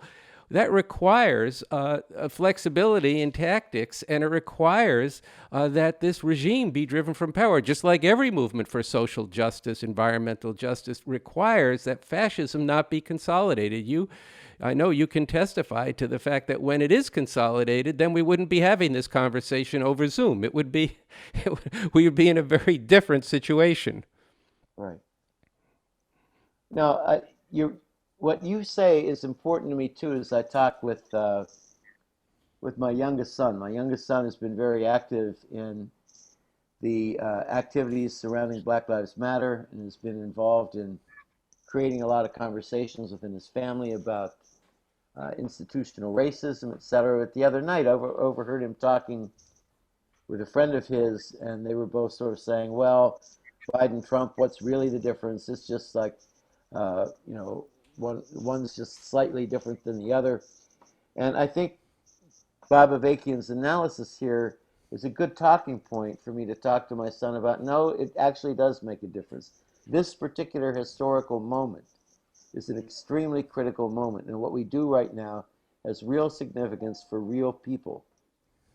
that requires a flexibility in tactics, and it requires that this regime be driven from power, just like every movement for social justice, environmental justice requires that fascism not be consolidated. I know you can testify to the fact that when it is consolidated, then we wouldn't be having this conversation over Zoom. We would be in a very different situation. Right. Now, what you say is important to me too. As I talk with my youngest son. My youngest son has been very active in the activities surrounding Black Lives Matter, and has been involved in creating a lot of conversations within his family about institutional racism, etc. But the other night, I overheard him talking with a friend of his, and they were both sort of saying, well, Biden, Trump, what's really the difference? It's just like, one's just slightly different than the other. And I think Bob Avakian's analysis here is a good talking point for me to talk to my son about. No, it actually does make a difference. This particular historical moment is an extremely critical moment, and what we do right now has real significance for real people.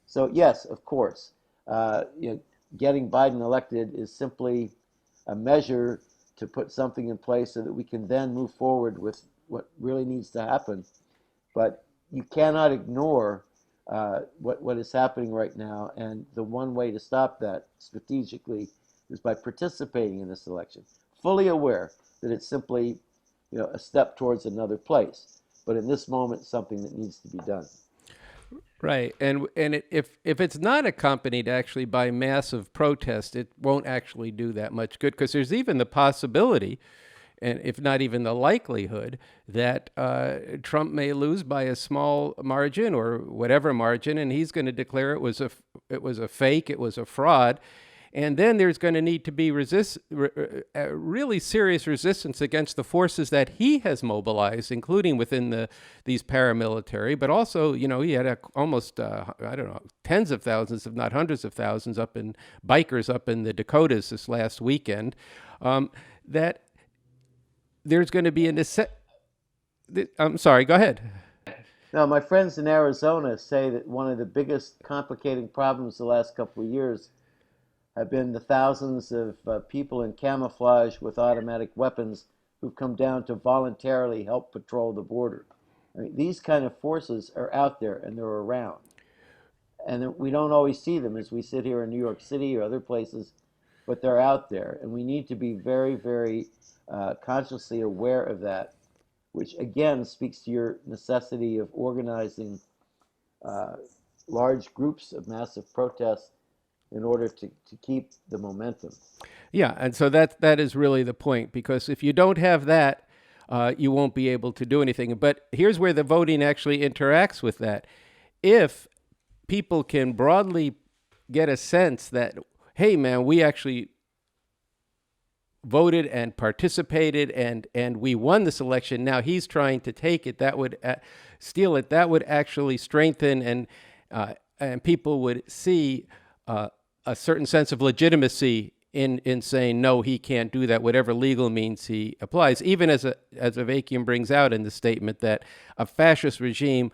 So yes, of course, getting Biden elected is simply a measure to put something in place so that we can then move forward with what really needs to happen. But you cannot ignore what is happening right now, and the one way to stop that strategically is by participating in this election, fully aware that it's simply a step towards another place. But in this moment, something that needs to be done. Right, and if it's not accompanied actually by massive protest, it won't actually do that much good, because there's even the possibility, and if not even the likelihood, that Trump may lose by a small margin or whatever margin, and he's going to declare it was a fake, it was a fraud. And then there's going to need to be really serious resistance against the forces that he has mobilized, including within these paramilitary, but also, he had almost, tens of thousands, if not hundreds of thousands, bikers up in the Dakotas this last weekend, that there's going to be I'm sorry, go ahead. Now, my friends in Arizona say that one of the biggest complicating problems the last couple of years have been the thousands of people in camouflage with automatic weapons who've come down to voluntarily help patrol the border. I mean, these kind of forces are out there and they're around. And we don't always see them as we sit here in New York City or other places, but they're out there. And we need to be very, very consciously aware of that, which again speaks to your necessity of organizing large groups of massive protests in order to keep the momentum. Yeah, and so that is really the point, because if you don't have that, you won't be able to do anything. But here's where the voting actually interacts with that. If people can broadly get a sense that, hey, man, we actually voted and participated and we won this election, now he's trying to take it, that would steal it, that would actually strengthen, and people would see a certain sense of legitimacy in saying, no, he can't do that, whatever legal means he applies, even as Avakian brings out in the statement that a fascist regime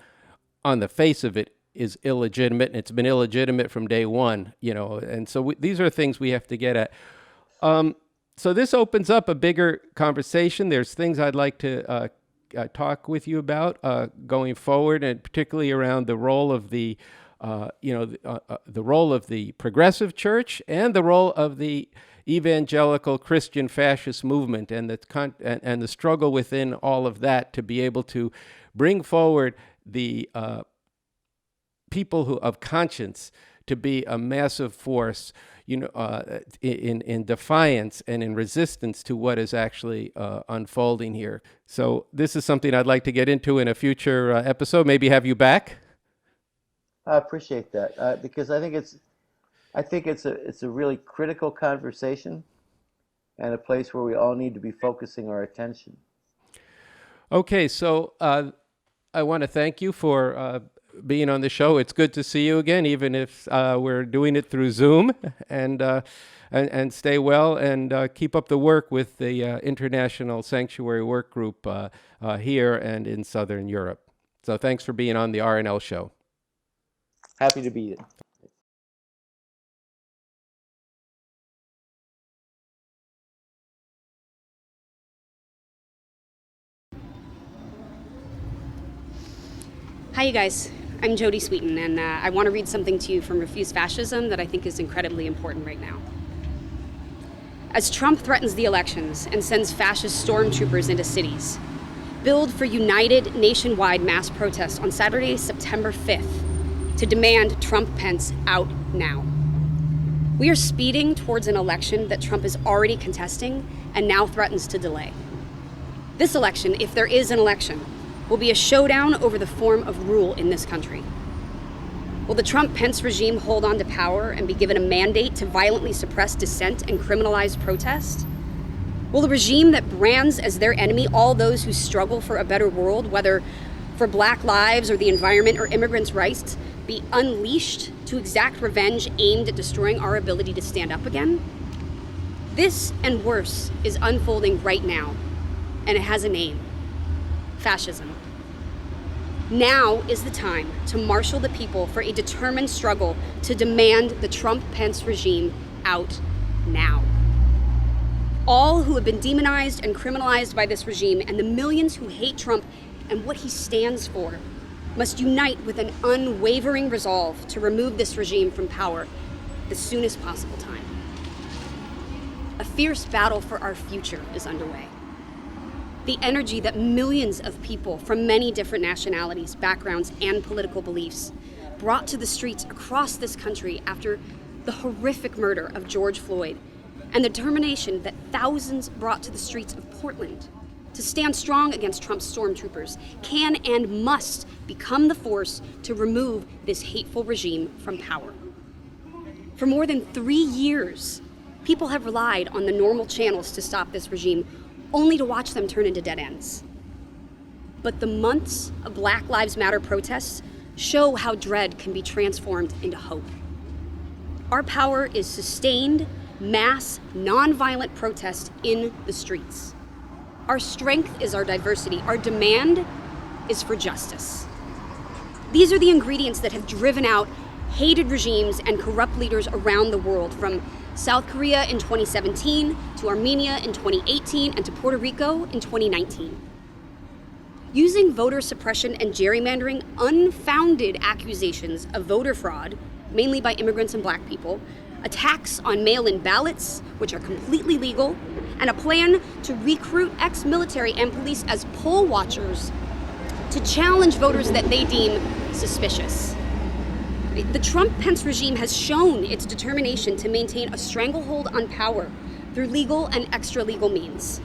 on the face of it is illegitimate, and it's been illegitimate from day one, and so these are things we have to get at. So this opens up a bigger conversation. There's things I'd like to talk with you about going forward, and particularly around the role of the role of the progressive church and the role of the evangelical Christian fascist movement, and the struggle within all of that to be able to bring forward the people who of conscience to be a massive force, in defiance and in resistance to what is actually unfolding here. So this is something I'd like to get into in a future episode. Maybe have you back. I appreciate that because I think it's a really critical conversation and a place where we all need to be focusing our attention. Okay, so I want to thank you for being on the show. It's good to see you again, even if we're doing it through Zoom. And stay well and keep up the work with the International Sanctuary Work Group here and in Southern Europe. So thanks for being on the RNL show. Happy to be here. Hi, you guys. I'm Jodie Sweetin, and I want to read something to you from Refuse Fascism that I think is incredibly important right now. As Trump threatens the elections and sends fascist stormtroopers into cities, build for united nationwide mass protest on Saturday, September 5th, to demand Trump-Pence out now. We are speeding towards an election that Trump is already contesting and now threatens to delay. This election, if there is an election, will be a showdown over the form of rule in this country. Will the Trump-Pence regime hold on to power and be given a mandate to violently suppress dissent and criminalize protest? Will the regime that brands as their enemy all those who struggle for a better world, whether for Black lives or the environment or immigrants' rights, be unleashed to exact revenge aimed at destroying our ability to stand up again? This and worse is unfolding right now, and it has a name: fascism. Now is the time to marshal the people for a determined struggle to demand the Trump-Pence regime out now. All who have been demonized and criminalized by this regime and the millions who hate Trump and what he stands for must unite with an unwavering resolve to remove this regime from power the soonest possible time. A fierce battle for our future is underway. The energy that millions of people from many different nationalities, backgrounds, and political beliefs brought to the streets across this country after the horrific murder of George Floyd, and the determination that thousands brought to the streets of Portland to stand strong against Trump's stormtroopers, can and must become the force to remove this hateful regime from power. For more than 3 years, people have relied on the normal channels to stop this regime, only to watch them turn into dead ends. But the months of Black Lives Matter protests show how dread can be transformed into hope. Our power is sustained, mass, nonviolent protest in the streets. Our strength is our diversity. Our demand is for justice. These are the ingredients that have driven out hated regimes and corrupt leaders around the world, from South Korea in 2017 to Armenia in 2018 and to Puerto Rico in 2019. Using voter suppression and gerrymandering, unfounded accusations of voter fraud, mainly by immigrants and Black people, attacks on mail-in ballots, which are completely legal, and a plan to recruit ex-military and police as poll watchers to challenge voters that they deem suspicious. The Trump-Pence regime has shown its determination to maintain a stranglehold on power through legal and extra-legal means.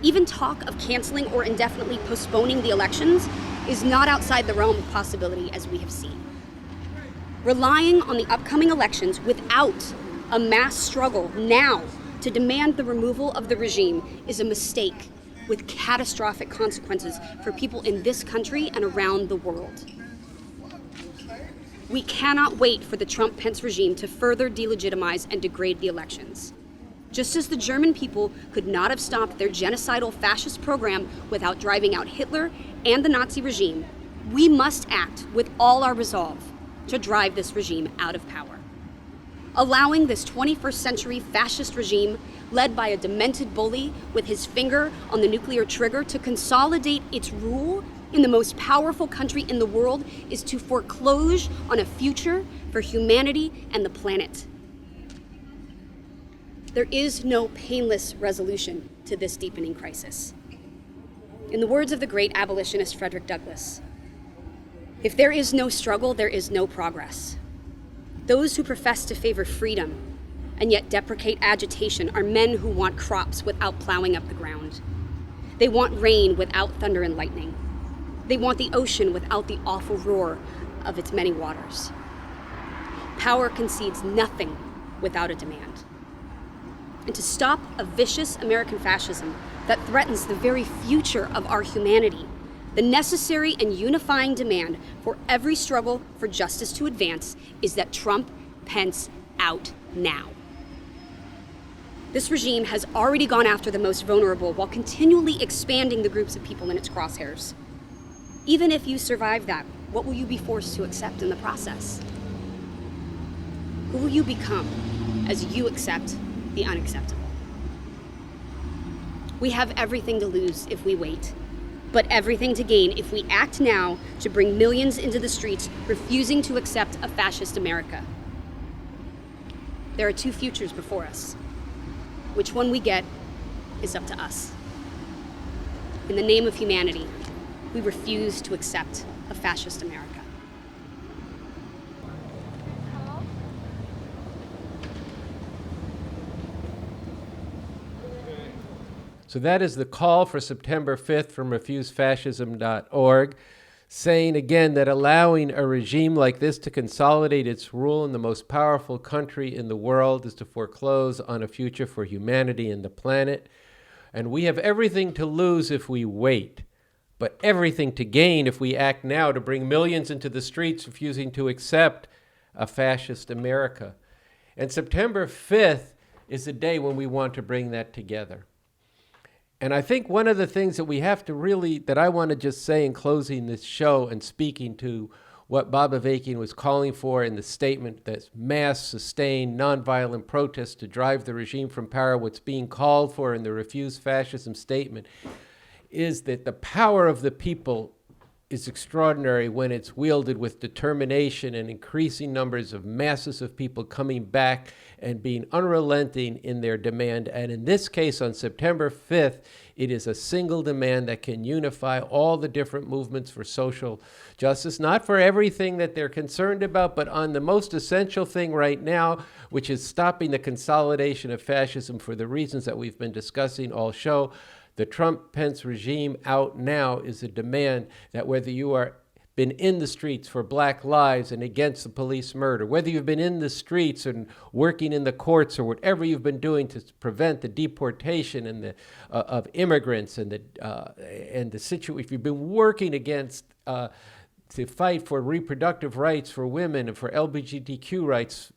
Even talk of canceling or indefinitely postponing the elections is not outside the realm of possibility, as we have seen. Relying on the upcoming elections without a mass struggle now to demand the removal of the regime is a mistake with catastrophic consequences for people in this country and around the world. We cannot wait for the Trump-Pence regime to further delegitimize and degrade the elections. Just as the German people could not have stopped their genocidal fascist program without driving out Hitler and the Nazi regime, we must act with all our resolve to drive this regime out of power. Allowing this 21st century fascist regime led by a demented bully with his finger on the nuclear trigger to consolidate its rule in the most powerful country in the world, is to foreclose on a future for humanity and the planet. There is no painless resolution to this deepening crisis. In the words of the great abolitionist Frederick Douglass, if there is no struggle, there is no progress. Those who profess to favor freedom and yet deprecate agitation are men who want crops without plowing up the ground. They want rain without thunder and lightning. They want the ocean without the awful roar of its many waters. Power concedes nothing without a demand. And to stop a vicious American fascism that threatens the very future of our humanity, the necessary and unifying demand for every struggle for justice to advance is that Trump Pence out now. This regime has already gone after the most vulnerable while continually expanding the groups of people in its crosshairs. Even if you survive that, what will you be forced to accept in the process? Who will you become as you accept the unacceptable? We have everything to lose if we wait, but everything to gain if we act now to bring millions into the streets refusing to accept a fascist America. There are two futures before us. Which one we get is up to us. In the name of humanity, we refuse to accept a fascist America. So that is the call for September 5th from refusefascism.org, saying again that allowing a regime like this to consolidate its rule in the most powerful country in the world is to foreclose on a future for humanity and the planet. And we have everything to lose if we wait, but everything to gain if we act now to bring millions into the streets refusing to accept a fascist America. And September 5th is the day when we want to bring that together. And I think one of the things that we have to really, that I want to just say in closing this show and speaking to what Bob Avakian was calling for in the statement, that mass, sustained, nonviolent protests to drive the regime from power, what's being called for in the Refuse Fascism statement, is that the power of the people is extraordinary when it's wielded with determination and increasing numbers of masses of people coming back and being unrelenting in their demand. And in this case, on September 5th, it is a single demand that can unify all the different movements for social justice, not for everything that they're concerned about, but on the most essential thing right now, which is stopping the consolidation of fascism for the reasons that we've been discussing all show. The Trump-Pence regime out now is a demand that whether you are been in the streets for Black lives and against the police murder, whether you've been in the streets and working in the courts or whatever you've been doing to prevent the deportation and the of immigrants and the situation, if you've been working against to fight for reproductive rights for women and for LGBTQ rights,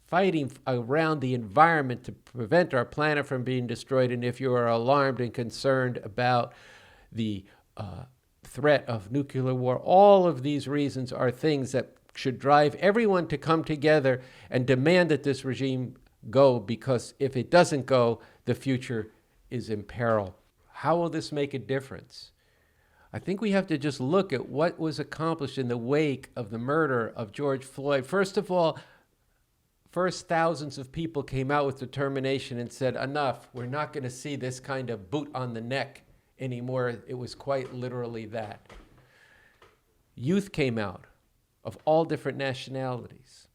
fighting around the environment to prevent our planet from being destroyed, and if you are alarmed and concerned about the threat of nuclear war, all of these reasons are things that should drive everyone to come together and demand that this regime go, because if it doesn't go, the future is in peril. How will this make a difference? I think we have to just look at what was accomplished in the wake of the murder of George Floyd. First of all, first thousands of people came out with determination and said, enough, we're not going to see this kind of boot on the neck anymore. It was quite literally that. Youth came out of all different nationalities.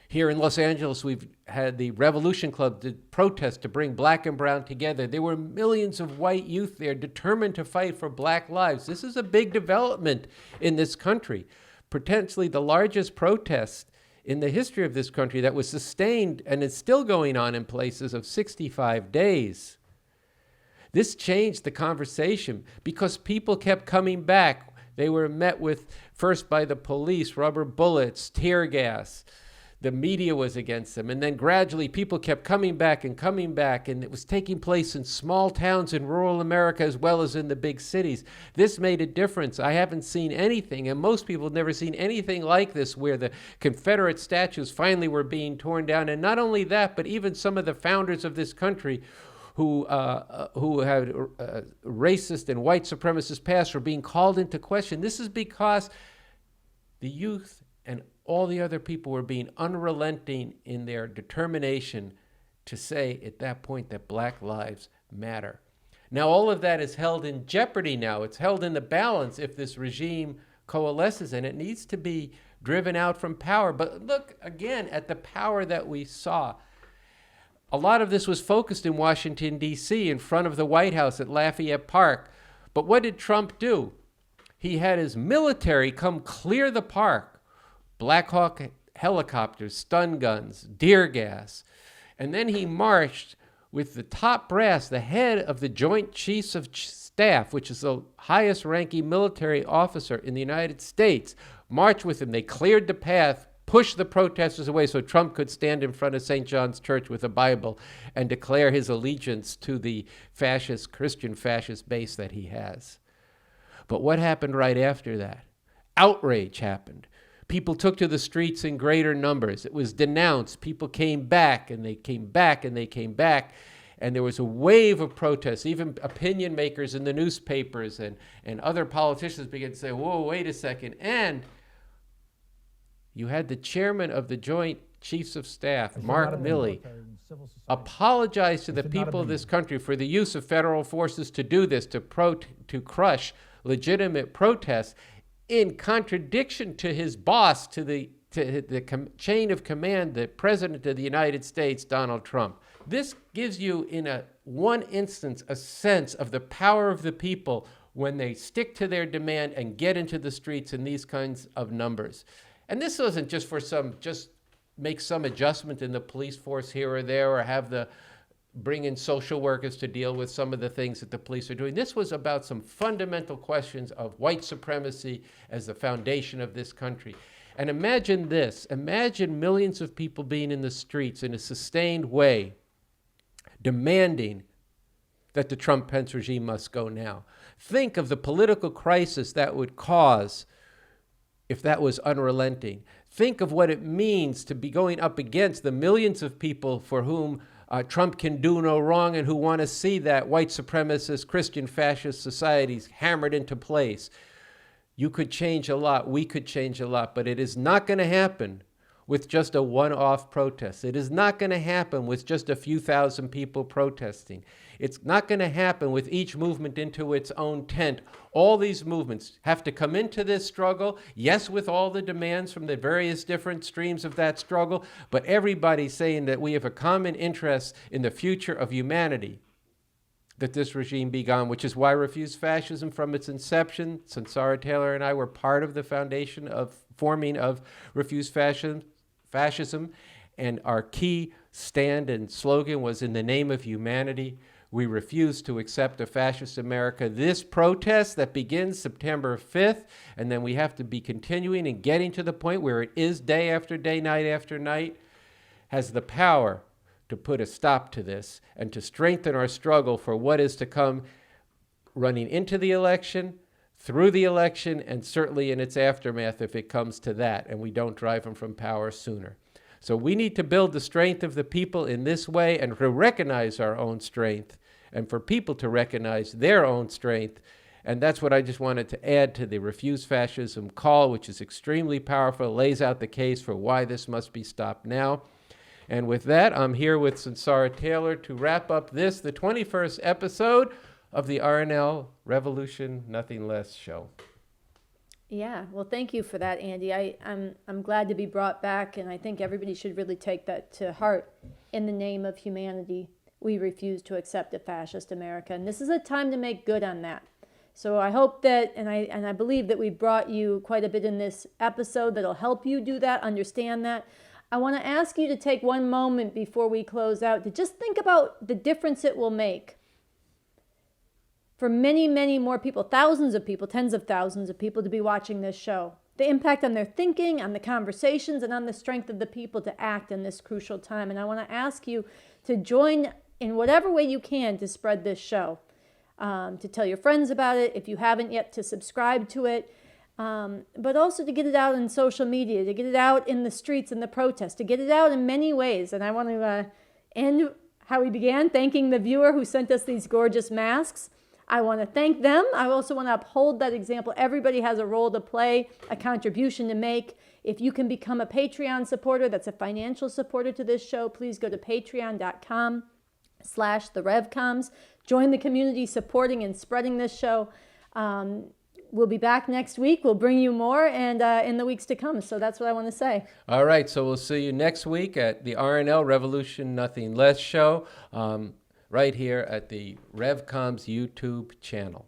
Here in Los Angeles, we've had the Revolution Club to protest to bring Black and brown together. There were millions of white youth there determined to fight for Black lives. This is a big development in this country, potentially the largest protest in the history of this country that was sustained and is still going on in places of 65 days. This changed the conversation because people kept coming back. They were met with, first by the police, rubber bullets, tear gas. the media was against them. And then gradually people kept coming back, and it was taking place in small towns in rural America as well as in the big cities. This made a difference. I haven't seen anything, and most people have never seen anything like this, where the Confederate statues finally were being torn down. And not only that, but even some of the founders of this country who had racist and white supremacist past were being called into question. This is because the youth and all the other people were being unrelenting in their determination to say at that point that Black lives matter. Now, all of that is held in jeopardy now. It's held in the balance if this regime coalesces, and it needs to be driven out from power. But look again at the power that we saw. A lot of this was focused in Washington, D.C., in front of the White House at Lafayette Park. But what did Trump do? He had his military come clear the park. Black Hawk helicopters, stun guns, deer gas. And then he marched with the top brass, the head of the Joint Chiefs of Staff, which is the highest ranking military officer in the United States, marched with him. They cleared the path, pushed the protesters away so Trump could stand in front of St. John's Church with a Bible and declare his allegiance to the fascist, Christian fascist base that he has. But what happened right after that? Outrage happened. People took to the streets in greater numbers. It was denounced. People came back, and they came back, and they came back. And there was a wave of protests. Even opinion makers in the newspapers and other politicians began to say, whoa, wait a second. And you had the chairman of the Joint Chiefs of Staff, Mark Milley, apologize to the people of this country for the use of federal forces to do this, to crush legitimate protests, in contradiction to his boss, to the chain of command, the President of the United States, Donald Trump. This gives you, in one instance, a sense of the power of the people when they stick to their demand and get into the streets in these kinds of numbers. And this wasn't just for just make some adjustment in the police force here or there, or bring in social workers to deal with some of the things that the police are doing. This was about some fundamental questions of white supremacy as the foundation of this country. And imagine this. Imagine millions of people being in the streets in a sustained way, demanding that the Trump-Pence regime must go now. Think of the political crisis that would cause if that was unrelenting. Think of what it means to be going up against the millions of people for whom Trump can do no wrong and who want to see that white supremacist, Christian fascist societies hammered into place. You could change a lot. We could change a lot. But it is not going to happen with just a one-off protest. It is not going to happen with just a few thousand people protesting. It's not going to happen with each movement into its own tent. All these movements have to come into this struggle, yes, with all the demands from the various different streams of that struggle, but everybody's saying that we have a common interest in the future of humanity, that this regime be gone, which is why Refuse Fascism from its inception, Sansara Taylor and I were part of the foundation of forming of Refuse Fascism, and our key stand and slogan was in the name of humanity. We refuse to accept a fascist America. This protest that begins September 5th, and then we have to be continuing and getting to the point where it is day after day, night after night, has the power to put a stop to this and to strengthen our struggle for what is to come, running into the election, through the election, and certainly in its aftermath if it comes to that and we don't drive them from power sooner. So we need to build the strength of the people in this way and to recognize our own strength and for people to recognize their own strength. And that's what I just wanted to add to the Refuse Fascism call, which is extremely powerful, lays out the case for why this must be stopped now. And with that, I'm here with Sansara Taylor to wrap up the 21st episode of the RNL Revolution Nothing Less show. Yeah, well, thank you for that, Andy. I'm glad to be brought back, and I think everybody should really take that to heart. In the name of humanity, we refuse to accept a fascist America, and this is a time to make good on that. So I hope that, and I believe that we brought you quite a bit in this episode that'll help you do that, understand that. I want to ask you to take one moment before we close out to just think about the difference it will make for many, many more people, thousands of people, tens of thousands of people to be watching this show. the impact on their thinking, on the conversations, and on the strength of the people to act in this crucial time. And I want to ask you to join in whatever way you can to spread this show, to tell your friends about it, if you haven't yet, to subscribe to it, but also to get it out in social media, to get it out in the streets and the protests, to get it out in many ways. And I want to end how we began, thanking the viewer who sent us these gorgeous masks. I want to thank them. I also want to uphold that example. Everybody has a role to play, a contribution to make. If you can become a Patreon supporter, that's a financial supporter to this show, please go to patreon.com/therevcoms. Join the community supporting and spreading this show. We'll be back next week. We'll bring you more and in the weeks to come. So that's what I want to say. All right. So we'll see you next week at the RNL Revolution Nothing Less show, right here at the RevComs YouTube channel.